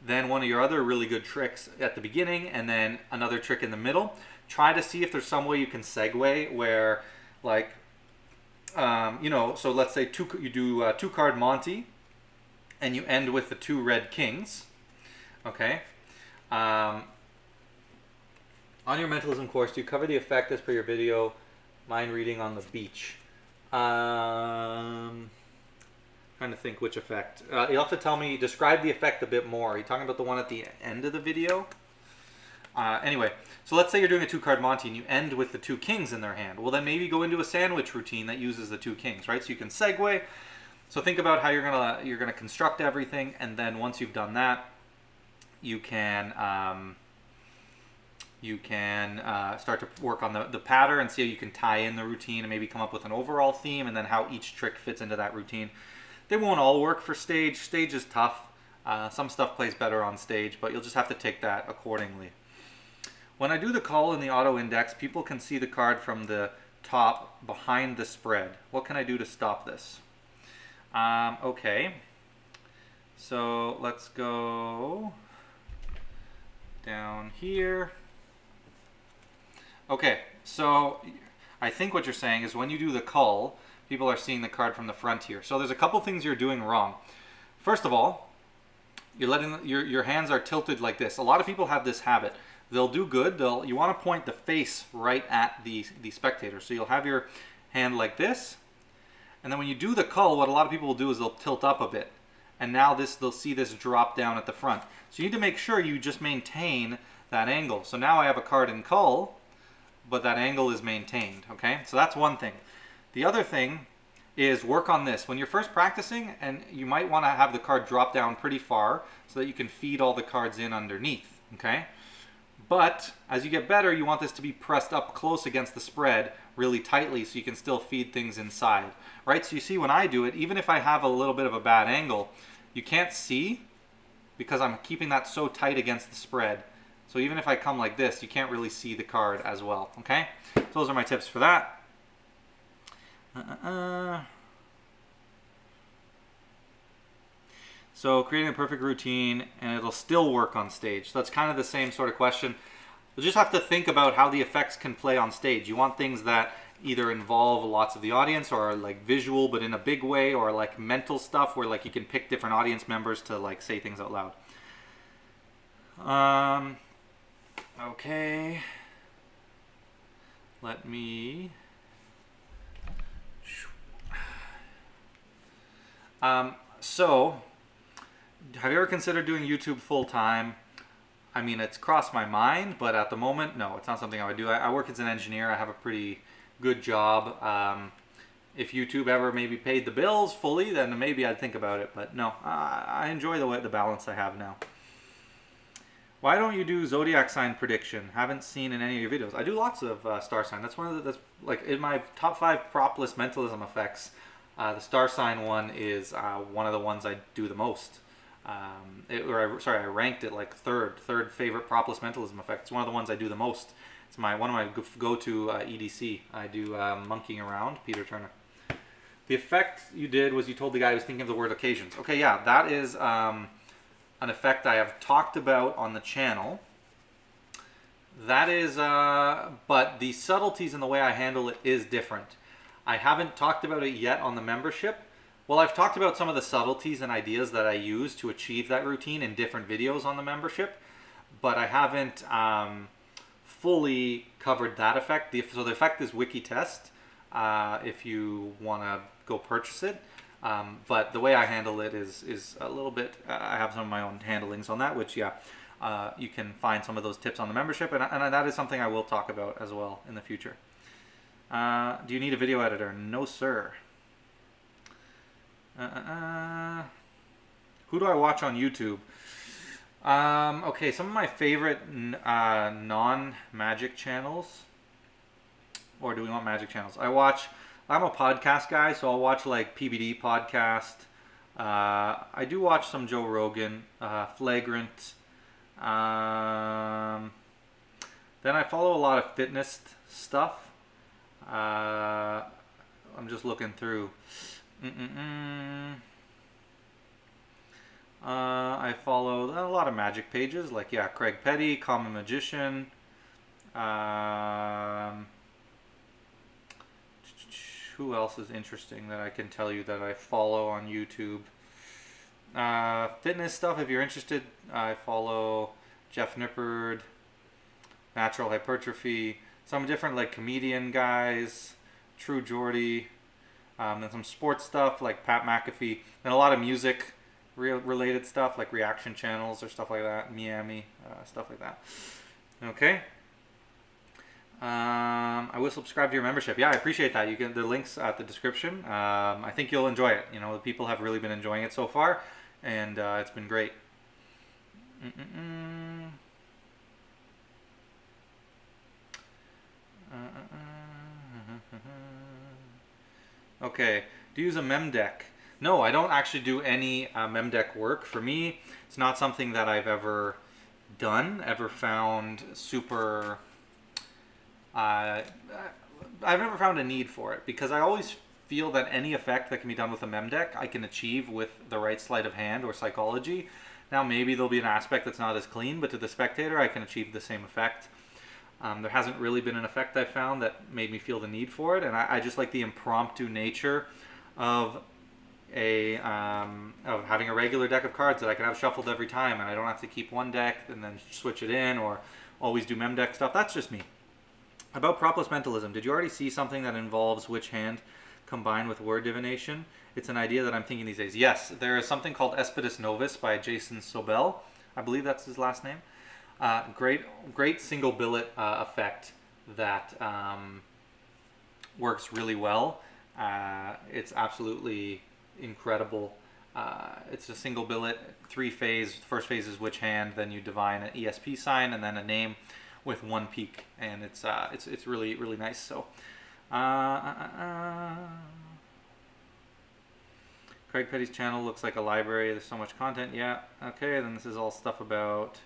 Then one of your other really good tricks at the beginning, and then another trick in the middle. Try to see if there's some way you can segue where, like, so let's say you do 2-card Monty, and you end with the 2 red kings, okay? On your mentalism course, do you cover the effect as per your video, mind reading on the beach? Trying to think which effect. You'll have to tell me, describe the effect a bit more. Are you talking about the one at the end of the video? Anyway, so let's say you're doing a 2-card Monty and you end with the 2 kings in their hand. Well, then maybe go into a sandwich routine that uses the 2 kings, right? So you can segue. So think about how you're gonna construct everything, and then once you've done that, you can start to work on the pattern and see how you can tie in the routine and maybe come up with an overall theme, and then how each trick fits into that routine. They won't all work for stage. Stage is tough. Some stuff plays better on stage, but you'll just have to take that accordingly. When I do the call in the auto index, people can see the card from the top behind the spread. What can I do to stop this? Okay. So let's go down here. Okay, so I think what you're saying is when you do the cull, people are seeing the card from the front here. So there's a couple things you're doing wrong. First of all, you're letting your hands are tilted like this. A lot of people have this habit. They'll do good. You want to point the face right at the spectator. So you'll have your hand like this, and then when you do the cull, what a lot of people will do is they'll tilt up a bit, and now they'll see this drop down at the front. So you need to make sure you just maintain that angle. So now I have a card in cull, but that angle is maintained, okay? So that's one thing. The other thing is work on this. When you're first practicing, and you might want to have the card drop down pretty far so that you can feed all the cards in underneath, okay? But as you get better, you want this to be pressed up close against the spread really tightly so you can still feed things inside, right? So you see when I do it, even if I have a little bit of a bad angle, you can't see because I'm keeping that so tight against the spread. So even if I come like this, you can't really see the card as well, okay? So those are my tips for that. So creating a perfect routine and it'll still work on stage. So that's kind of the same sort of question. You'll just have to think about how the effects can play on stage. You want things that either involve lots of the audience or are like visual but in a big way, or like mental stuff where like you can pick different audience members to like say things out loud. Okay. Let me... So, have you ever considered doing YouTube full-time? I mean, it's crossed my mind, but at the moment, no, it's not something I would do. I work as an engineer. I have a pretty good job. If YouTube ever maybe paid the bills fully, then maybe I'd think about it. But no, I enjoy the balance I have now. Why don't you do zodiac sign prediction? Haven't seen in any of your videos. I do lots of star sign. That's one of that's like in my top 5 propless mentalism effects. The star sign one is one of the ones I do the most. I ranked it like third favorite propless mentalism effect. It's one of the ones I do the most. It's one of my go-to EDC. I do monkeying around, Peter Turner. The effect you did was you told the guy who was thinking of the word occasions. Okay, yeah, that is an effect I have talked about on the channel. That is, but the subtleties in the way I handle it is different. I haven't talked about it yet on the membership. Well, I've talked about some of the subtleties and ideas that I use to achieve that routine in different videos on the membership, but I haven't fully covered that effect. So the effect is wiki test if you want to go purchase it. But the way I handle it is a little bit, I have some of my own handlings on that, which, yeah, you can find some of those tips on the membership, and that is something I will talk about as well in the future. Do you need a video editor? No, sir. Who do I watch on YouTube? Okay, some of my favorite non-magic channels. Or do we want magic channels? I'm a podcast guy, so I'll watch like PBD podcast. I do watch some Joe Rogan, Flagrant. Then I follow a lot of fitness stuff. I'm just looking through. I follow a lot of magic pages, like, yeah, Craig Petty, Common Magician. Who else is interesting that I can tell you that I follow on YouTube? Fitness stuff, if you're interested, I follow Jeff Nippard, Natural Hypertrophy, some different like comedian guys, True Geordie, then some sports stuff like Pat McAfee, then a lot of music related stuff like reaction channels or stuff like that, Miami, stuff like that. Okay. I will subscribe to your membership. Yeah, I appreciate that. You get the links at the description. I think you'll enjoy it. You know, the people have really been enjoying it so far, and it's been great. Okay, do you use a mem deck? No, I don't actually do any mem deck work. For me, it's not something that I've ever done, ever found super... I've never found a need for it, because I always feel that any effect that can be done with a mem deck I can achieve with the right sleight of hand or psychology. Now maybe there'll be an aspect that's not as clean, but to the spectator I can achieve the same effect. There hasn't really been an effect I've found that made me feel the need for it, and I just like the impromptu nature of of having a regular deck of cards that I can have shuffled every time, and I don't have to keep one deck and then switch it in or always do mem deck stuff. That's just me. About propless mentalism, did you already see something that involves which hand combined with word divination? It's an idea that I'm thinking these days. Yes, there is something called Espidus Novus by Jason Sobel. I believe that's his last name. Great single billet effect that works really well. It's absolutely incredible. It's a single billet, 3-phase. First phase is which hand, then you divine an ESP sign and then a name with one peak, and it's really nice. So Craig Petty's channel looks like a library. There's so much content. Yeah, okay, then this is all stuff about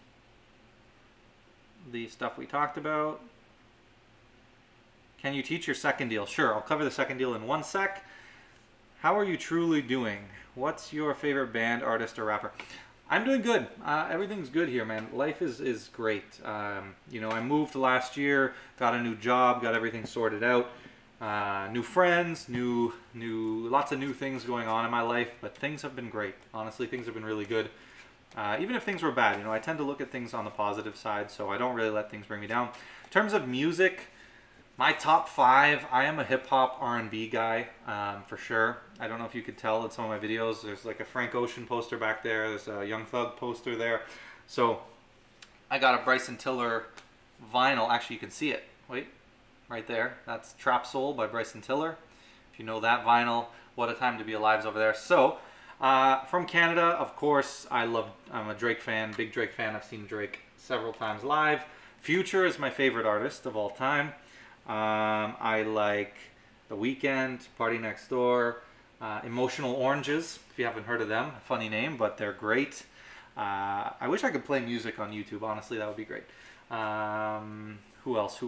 the stuff we talked about. Can you teach your second deal? Sure, I'll cover the second deal in one sec. How are you truly doing? What's your favorite band, artist, or rapper? I'm doing good. Everything's good here, man. Life is great. You know, I moved last year, got a new job, got everything sorted out. New friends, lots of new things going on in my life, but things have been great. Honestly, things have been really good. Even if things were bad, you know, I tend to look at things on the positive side, so I don't really let things bring me down. In terms of music, my top 5, I am a hip-hop R&B guy, for sure. I don't know if you could tell in some of my videos. There's like a Frank Ocean poster back there. There's a Young Thug poster there. So I got a Bryson Tiller vinyl. Actually, you can see it. Wait, right there. That's Trap Soul by Bryson Tiller. If you know that vinyl, what a time to be alive's over there. So from Canada, of course, I'm a Drake fan, big Drake fan. I've seen Drake several times live. Future is my favorite artist of all time. I like The Weeknd, Party Next Door, Emotional Oranges, if you haven't heard of them. Funny name, but they're great. I wish I could play music on YouTube, honestly, that would be great. Who else?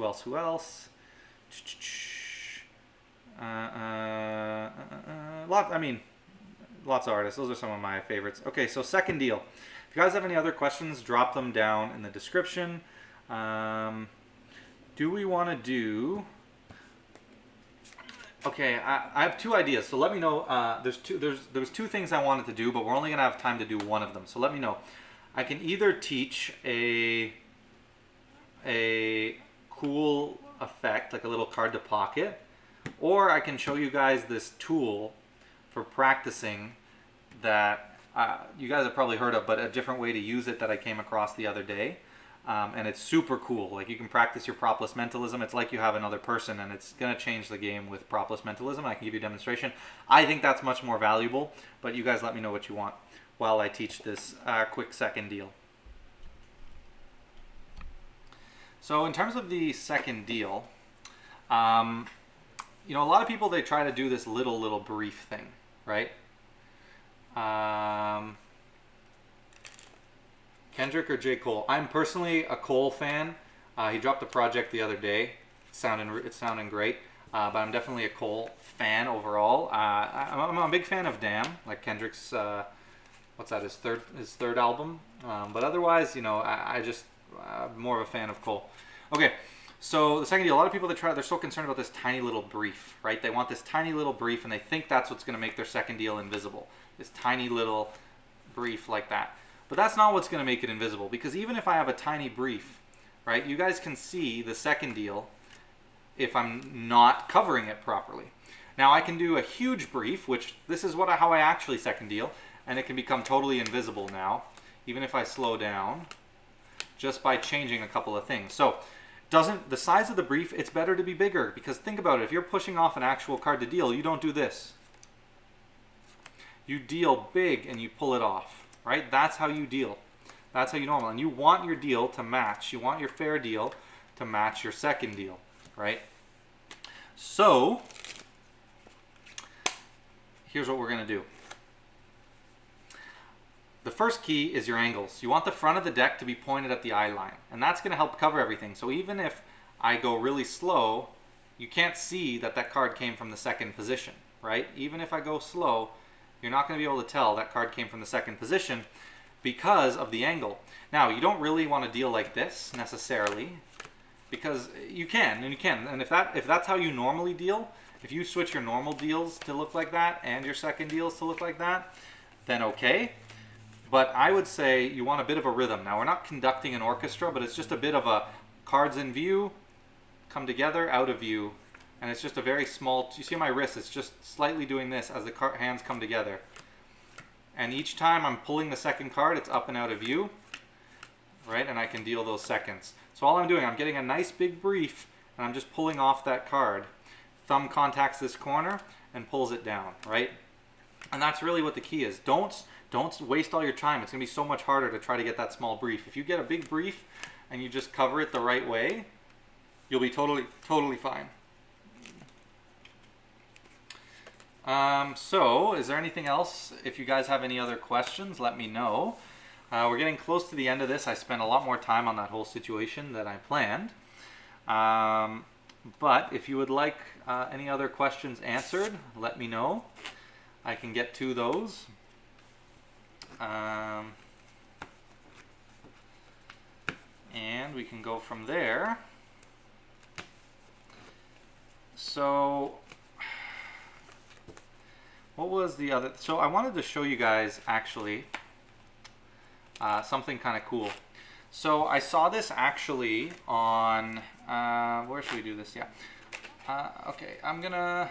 Lots of artists. Those are some of my favorites. Okay, so second deal. If you guys have any other questions, drop them down in the description. Do we want to do... Okay, I have two ideas, so let me know. There was two things I wanted to do, but we're only gonna have time to do one of them. So let me know. I can either teach a cool effect, like a little card to pocket, or I can show you guys this tool for practicing that you guys have probably heard of, but a different way to use it that I came across the other day. And it's super cool. Like, you can practice your propless mentalism. It's like you have another person, and it's going to change the game with propless mentalism. I can give you a demonstration. I think that's much more valuable, but you guys let me know what you want while I teach this quick second deal. So in terms of the second deal, you know, a lot of people, they try to do this little brief thing, right? Kendrick or J. Cole? I'm personally a Cole fan. He dropped a project the other day. It's sounding great. But I'm definitely a Cole fan overall. I'm a big fan of Damn, like Kendrick's, what's that, his third album. But otherwise, you know, I'm more of a fan of Cole. Okay, so the second deal, a lot of people they're so concerned about this tiny little brief, right? They want this tiny little brief, and they think that's what's going to make their second deal invisible. This tiny little brief like that. But that's not what's going to make it invisible, because even if I have a tiny brief, right, you guys can see the second deal if I'm not covering it properly. Now I can do a huge brief, which this is how I actually second deal, and it can become totally invisible now, even if I slow down, just by changing a couple of things. So the size of the brief, it's better to be bigger, because think about it, if you're pushing off an actual card to deal, you don't do this. You deal big and you pull it off. Right? That's how you deal. That's how you normal. And you want your deal to match. You want your fair deal to match your second deal. Right? So, here's what we're going to do. The first key is your angles. You want the front of the deck to be pointed at the eye line. And that's going to help cover everything. So even if I go really slow, you can't see that card came from the second position. Right? Even if I go slow, you're not going to be able to tell that card came from the second position because of the angle. Now, you don't really want to deal like this necessarily, because you can. And if that's how you normally deal, if you switch your normal deals to look like that and your second deals to look like that, then okay. But I would say you want a bit of a rhythm. Now, we're not conducting an orchestra, but it's just a bit of a cards in view, come together, out of view. And it's just a very small, you see my wrist, it's just slightly doing this as the hands come together. And each time I'm pulling the second card, it's up and out of view, right? And I can deal those seconds. So all I'm doing, I'm getting a nice big brief, and I'm just pulling off that card. Thumb contacts this corner and pulls it down, right? And that's really what the key is. Don't waste all your time. It's gonna be so much harder to try to get that small brief. If you get a big brief and you just cover it the right way, you'll be totally fine. So, is there anything else? If you guys have any other questions, let me know. We're getting close to the end of this. I spent a lot more time on that whole situation than I planned. But if you would like any other questions answered, let me know. I can get to those. And we can go from there. So, what was the other? So I wanted to show you guys actually something kind of cool. So I saw this actually on, where should we do this? Yeah. Okay, I'm gonna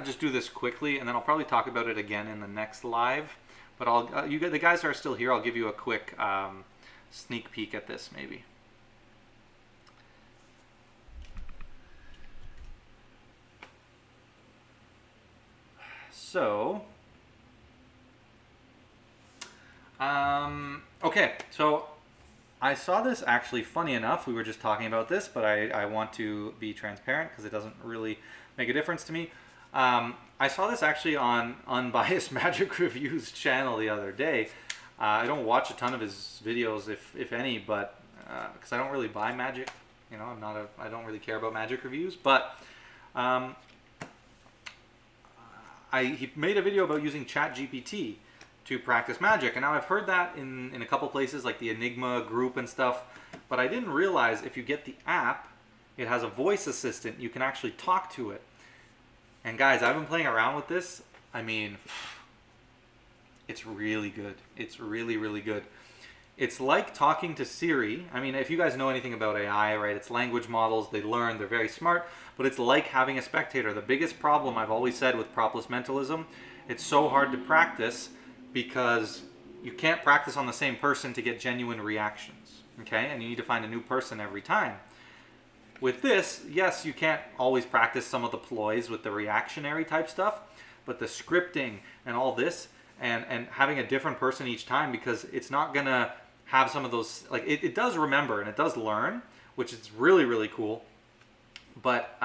just do this quickly, and then I'll probably talk about it again in the next live. But the guys who are still here, I'll give you a quick sneak peek at this maybe. So, okay, so I saw this actually, funny enough, we were just talking about this, but I want to be transparent because it doesn't really make a difference to me. I saw this actually on Unbiased Magic Review's channel the other day. I don't watch a ton of his videos, if any, but because I don't really buy magic, you know, I don't really care about magic reviews, but he made a video about using ChatGPT to practice magic, and now I've heard that in a couple places like the Enigma group and stuff, but I didn't realize if you get the app, it has a voice assistant. You can actually talk to it. And guys, I've been playing around with this. I mean, it's really good. It's really, really good. It's like talking to Siri. I mean, if you guys know anything about AI, right, it's language models, they learn, they're very smart, but it's like having a spectator. The biggest problem I've always said with propless mentalism, it's so hard to practice because you can't practice on the same person to get genuine reactions, okay? And you need to find a new person every time. With this, yes, you can't always practice some of the ploys with the reactionary type stuff, but the scripting and all this, and having a different person each time, because it's not gonna have some of those, like it does remember and it does learn, which is really, really cool, but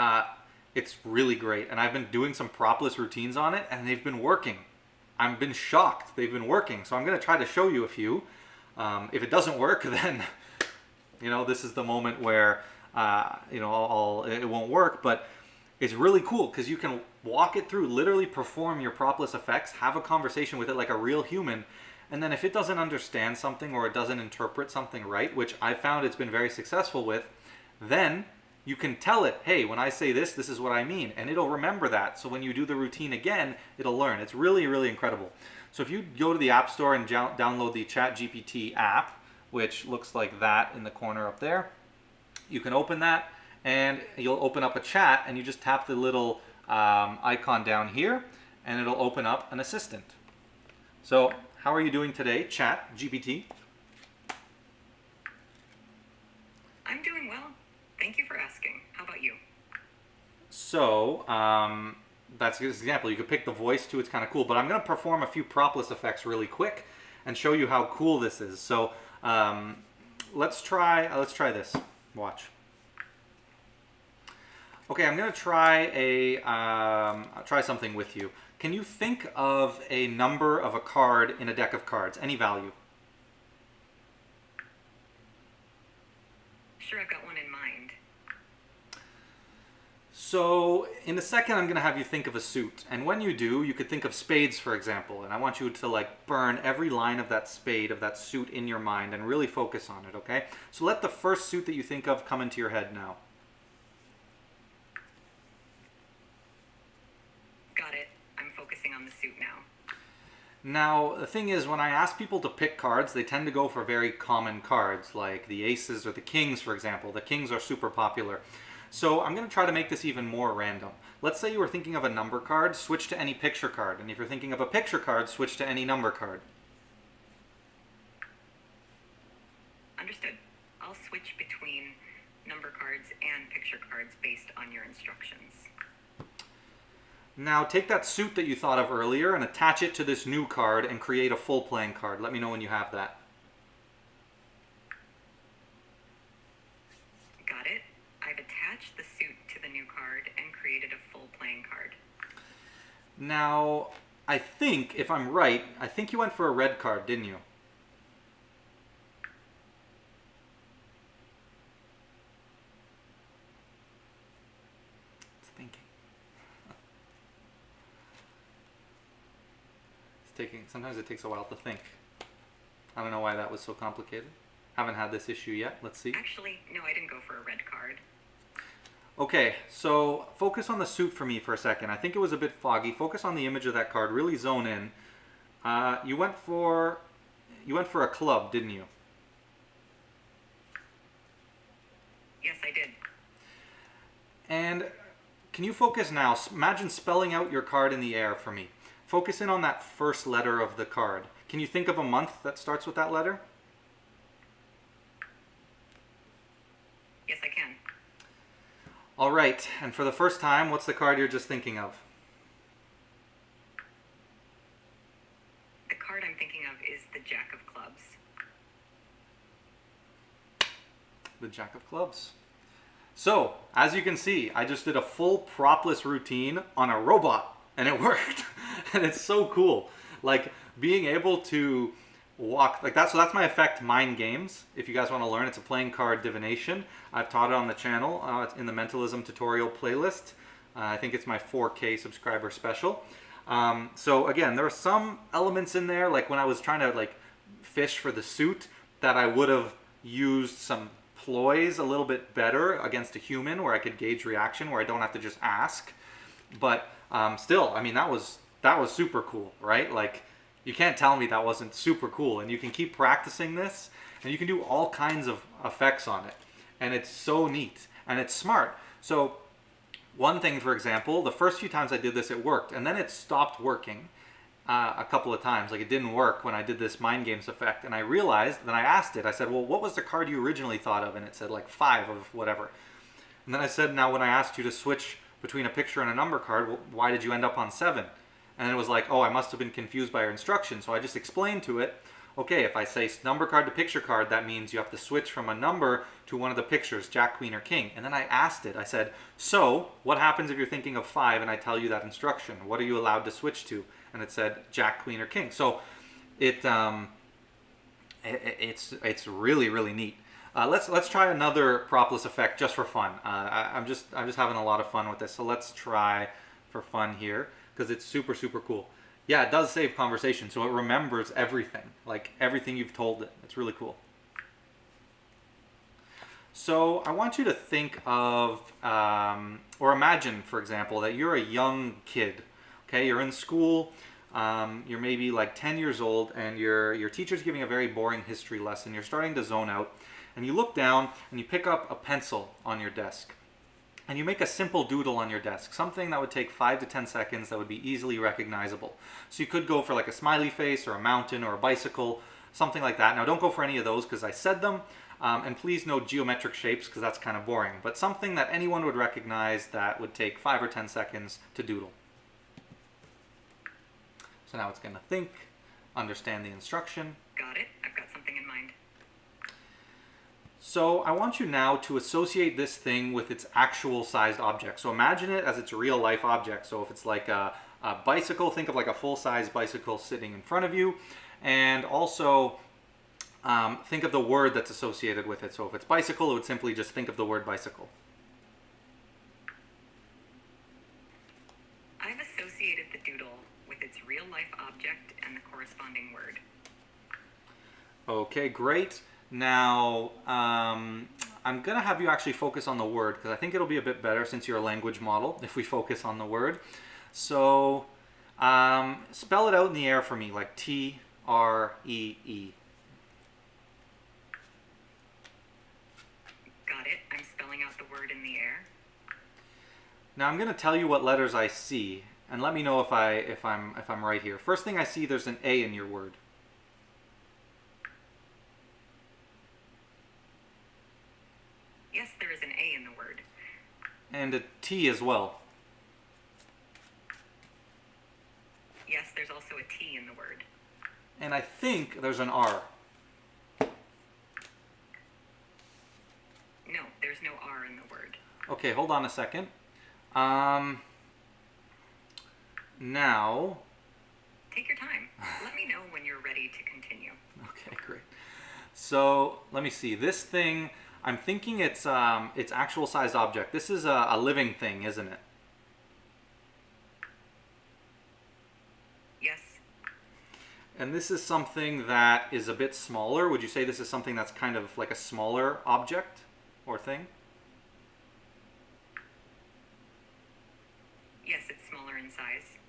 it's really great. And I've been doing some propless routines on it and they've been working. I've been shocked they've been working. So I'm gonna try to show you a few. If it doesn't work, then you know, this is the moment where you know, it won't work, but it's really cool because you can walk it through, literally perform your propless effects, have a conversation with it like a real human, and then if it doesn't understand something or it doesn't interpret something right, which I found it's been very successful with, then you can tell it, hey, when I say this, this is what I mean, and it'll remember that. So when you do the routine again, it'll learn. It's really, really incredible. So if you go to the App Store and download the ChatGPT app, which looks like that in the corner up there, you can open that and you'll open up a chat, and you just tap the little icon down here and it'll open up an assistant. So how are you doing today, ChatGPT? I'm doing well. Thank you for asking. How about you? So that's an example. You could pick the voice too. It's kind of cool, but I'm going to perform a few propless effects really quick and show you how cool this is. So let's try this. Watch. Okay, I'm going to try something with you. Can you think of a number of a card in a deck of cards? Any value? Sure, I've got one in mind. So in a second, I'm going to have you think of a suit. And when you do, you could think of spades, for example. And I want you to like burn every line of that spade, of that suit in your mind and really focus on it, okay? So let the first suit that you think of come into your head now. Got it. I'm focusing on the suit now. Now, the thing is, when I ask people to pick cards, they tend to go for very common cards, like the aces or the kings, for example. The kings are super popular. So I'm going to try to make this even more random. Let's say you were thinking of a number card, switch to any picture card. And if you're thinking of a picture card, switch to any number card. Understood. I'll switch between number cards and picture cards based on your instructions. Now take that suit that you thought of earlier and attach it to this new card and create a full playing card. Let me know when you have that. Got it. I've attached the suit to the new card and created a full playing card. Now, I think, if I'm right, I think you went for a red card, didn't you? It's thinking. Sometimes it takes a while to think. I don't know why that was so complicated. Haven't had this issue yet. Let's see. Actually, no, I didn't go for a red card. Okay, so focus on the suit for me for a second. I think it was a bit foggy. Focus on the image of that card. Really zone in. You went for a club, didn't you? Yes, I did. And can you focus now? Imagine spelling out your card in the air for me. Focus in on that first letter of the card. Can you think of a month that starts with that letter? Yes, I can. All right, and for the first time, what's the card you're just thinking of? The card I'm thinking of is the Jack of Clubs. The Jack of Clubs. So, as you can see, I just did a full propless routine on a robot, and it worked. And it's so cool. Like, being able to walk like that. So that's my effect, Mind Games. If you guys want to learn, it's a playing card divination. I've taught it on the channel. It's in the Mentalism tutorial playlist. I think it's my 4K subscriber special. So again, there are some elements in there, like when I was trying to like fish for the suit, that I would have used some ploys a little bit better against a human, where I could gauge reaction, where I don't have to just ask. But still, I mean, that was super cool, right? Like, you can't tell me that wasn't super cool. And you can keep practicing this, and you can do all kinds of effects on it, and it's so neat and it's smart. So one thing, for example, the first few times I did this, it worked, and then it stopped working a couple of times. Like, it didn't work when I did this mind games effect, and I realized, then I asked it, I said, well, what was the card you originally thought of? And it said like 5 of whatever. And then I said, now when I asked you to switch between a picture and a number card, well, why did you end up on 7? And it was like, oh, I must have been confused by your instructions. So I just explained to it, okay, if I say number card to picture card, that means you have to switch from a number to one of the pictures, Jack, Queen, or King. And then I asked it, I said, so what happens if you're thinking of 5 and I tell you that instruction? What are you allowed to switch to? And it said Jack, Queen, or King. So it's really, really neat. Let's try another propless effect just for fun. I'm just having a lot of fun with this. So let's try for fun here, because it's super, super cool. Yeah, it does save conversation, so it remembers everything, like everything you've told it. It's really cool. So I want you to think of, or imagine, for example, that you're a young kid. Okay, you're in school. You're maybe like 10 years old, and your teacher's giving a very boring history lesson. You're starting to zone out, and you look down and you pick up a pencil on your desk. And you make a simple doodle on your desk, something that would take 5 to 10 seconds that would be easily recognizable. So you could go for like a smiley face or a mountain or a bicycle, something like that. Now don't go for any of those because I said them. And please no geometric shapes because that's kind of boring. But something that anyone would recognize that would take 5 or 10 seconds to doodle. So now it's going to think, understand the instruction. Got it. I've got something in mind. So I want you now to associate this thing with its actual sized object. So imagine it as its real life object. So if it's like a bicycle, think of like a full-size bicycle sitting in front of you. And also think of the word that's associated with it. So if it's bicycle, it would simply just think of the word bicycle. I've associated the doodle with its real life object and the corresponding word. Okay, great. Now, I'm going to have you actually focus on the word, because I think it'll be a bit better since you're a language model if we focus on the word. So spell it out in the air for me, like T-R-E-E. Got it. I'm spelling out the word in the air. Now I'm going to tell you what letters I see, and let me know if I'm right here. First thing I see, there's an A in your word. Yes, there is an A in the word. And a T as well. Yes, there's also a T in the word. And I think there's an R. No, there's no R in the word. Okay, hold on a second. Now... Take your time. Let me know when you're ready to continue. Okay, great. So, let me see. This thing... I'm thinking it's actual sized object. This is a living thing, isn't it? Yes. And this is something that is a bit smaller. Would you say this is something that's kind of like a smaller object or thing? Yes, it's smaller in size.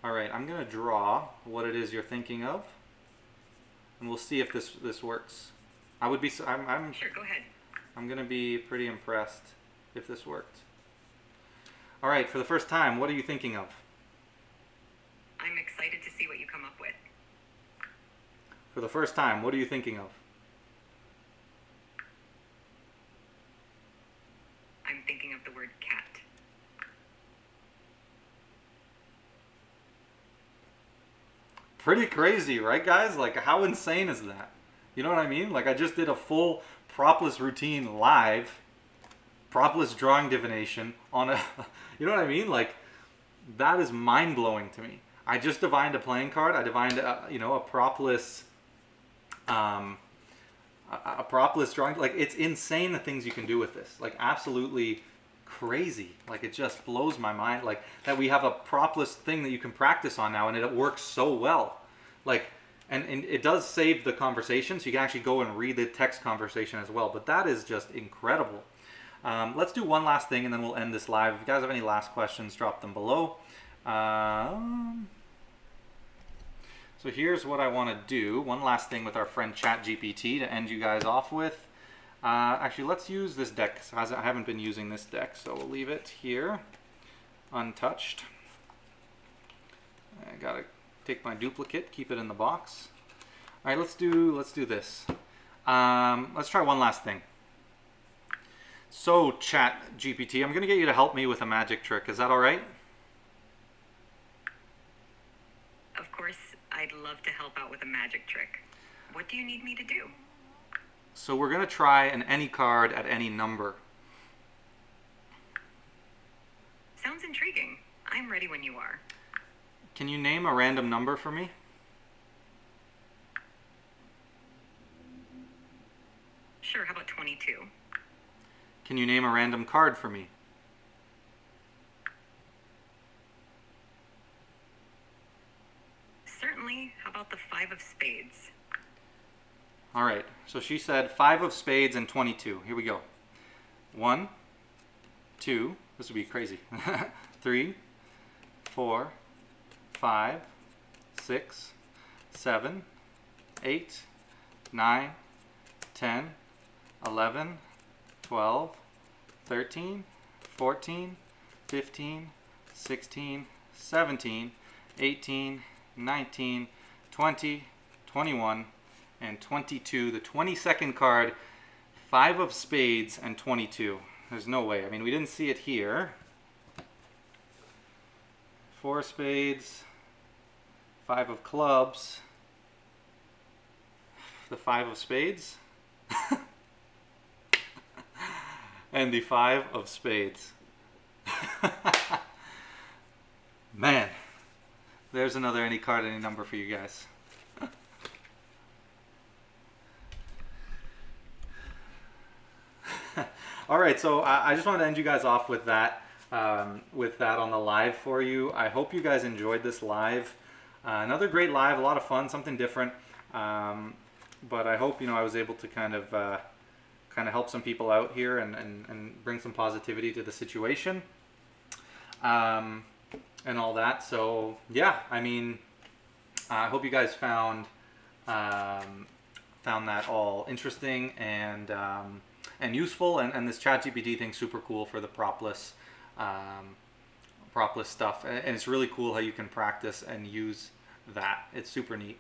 All right, I'm going to draw what it is you're thinking of. And we'll see if this works. I'm Sure, go ahead. I'm gonna be pretty impressed if this worked. All right, for the first time, what are you thinking of? I'm excited to see what you come up with. For the first time, what are you thinking of? I'm thinking of the word cat. Pretty crazy, right, guys? Like, how insane is that? You know what I mean? Like, I just did a full propless routine live, propless drawing divination on a, you know what I mean? Like, that is mind-blowing to me. I just divined a playing card. I divined, a propless, a propless drawing. Like, it's insane the things you can do with this. Like, absolutely crazy. Like, it just blows my mind, like, that we have a propless thing that you can practice on now, and it works so well. Like, and it does save the conversation, so you can actually go and read the text conversation as well. But that is just incredible. Let's do one last thing, and then we'll end this live. If you guys have any last questions, drop them below. So here's what I want to do. One last thing with our friend ChatGPT to end you guys off with. Actually, let's use this deck. I haven't been using this deck, so we'll leave it here, untouched. I gotta take my duplicate, keep it in the box. All right, let's do this. Let's try one last thing. So, ChatGPT, I'm gonna get you to help me with a magic trick. Is that all right? Of course, I'd love to help out with a magic trick. What do you need me to do? So we're gonna try an any card at any number. Sounds intriguing. I'm ready when you are. Can you name a random number for me? Sure, how about 22? Can you name a random card for me? Certainly. How about the 5 of spades? All right, so she said 5 of spades and 22. Here we go. 1, 2, this would be crazy. 3, 4, 5, 6, 7, 8, 9, 10, 11, 12, 13, 14, 15, 16, 17, 18, 19, 20, 21, and 22. The 22nd card, 5 of spades and 22. There's no way. I mean, we didn't see it here. 4 spades, 5 of clubs, the 5 of spades, and the 5 of spades. Man, there's another any card, any number for you guys. All right, so I just wanted to end you guys off with that on the live for you. I hope you guys enjoyed this live. Another great live, a lot of fun, something different. But I hope, I was able to kind of help some people out here and bring some positivity to the situation and all that. So yeah, I mean, I hope you guys found that all interesting and useful, and this ChatGPT thing's super cool for the propless stuff, and it's really cool how you can practice and use that. It's super neat.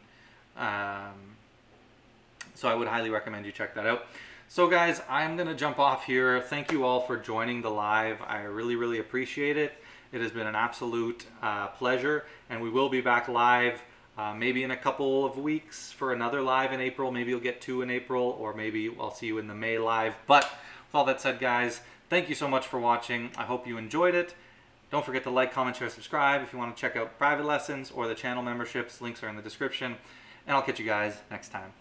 So I would highly recommend you check that out. So guys, I'm gonna jump off here. Thank you all for joining the live. I really appreciate it. It has been an absolute pleasure, and we will be back live maybe in a couple of weeks for another live in April. Maybe you'll get 2 in April, or maybe I'll see you in the May live. But with all that said, guys, thank you so much for watching. I hope you enjoyed it. Don't forget to like, comment, share, subscribe. If you want to check out private lessons or the channel memberships, links are in the description. And I'll catch you guys next time.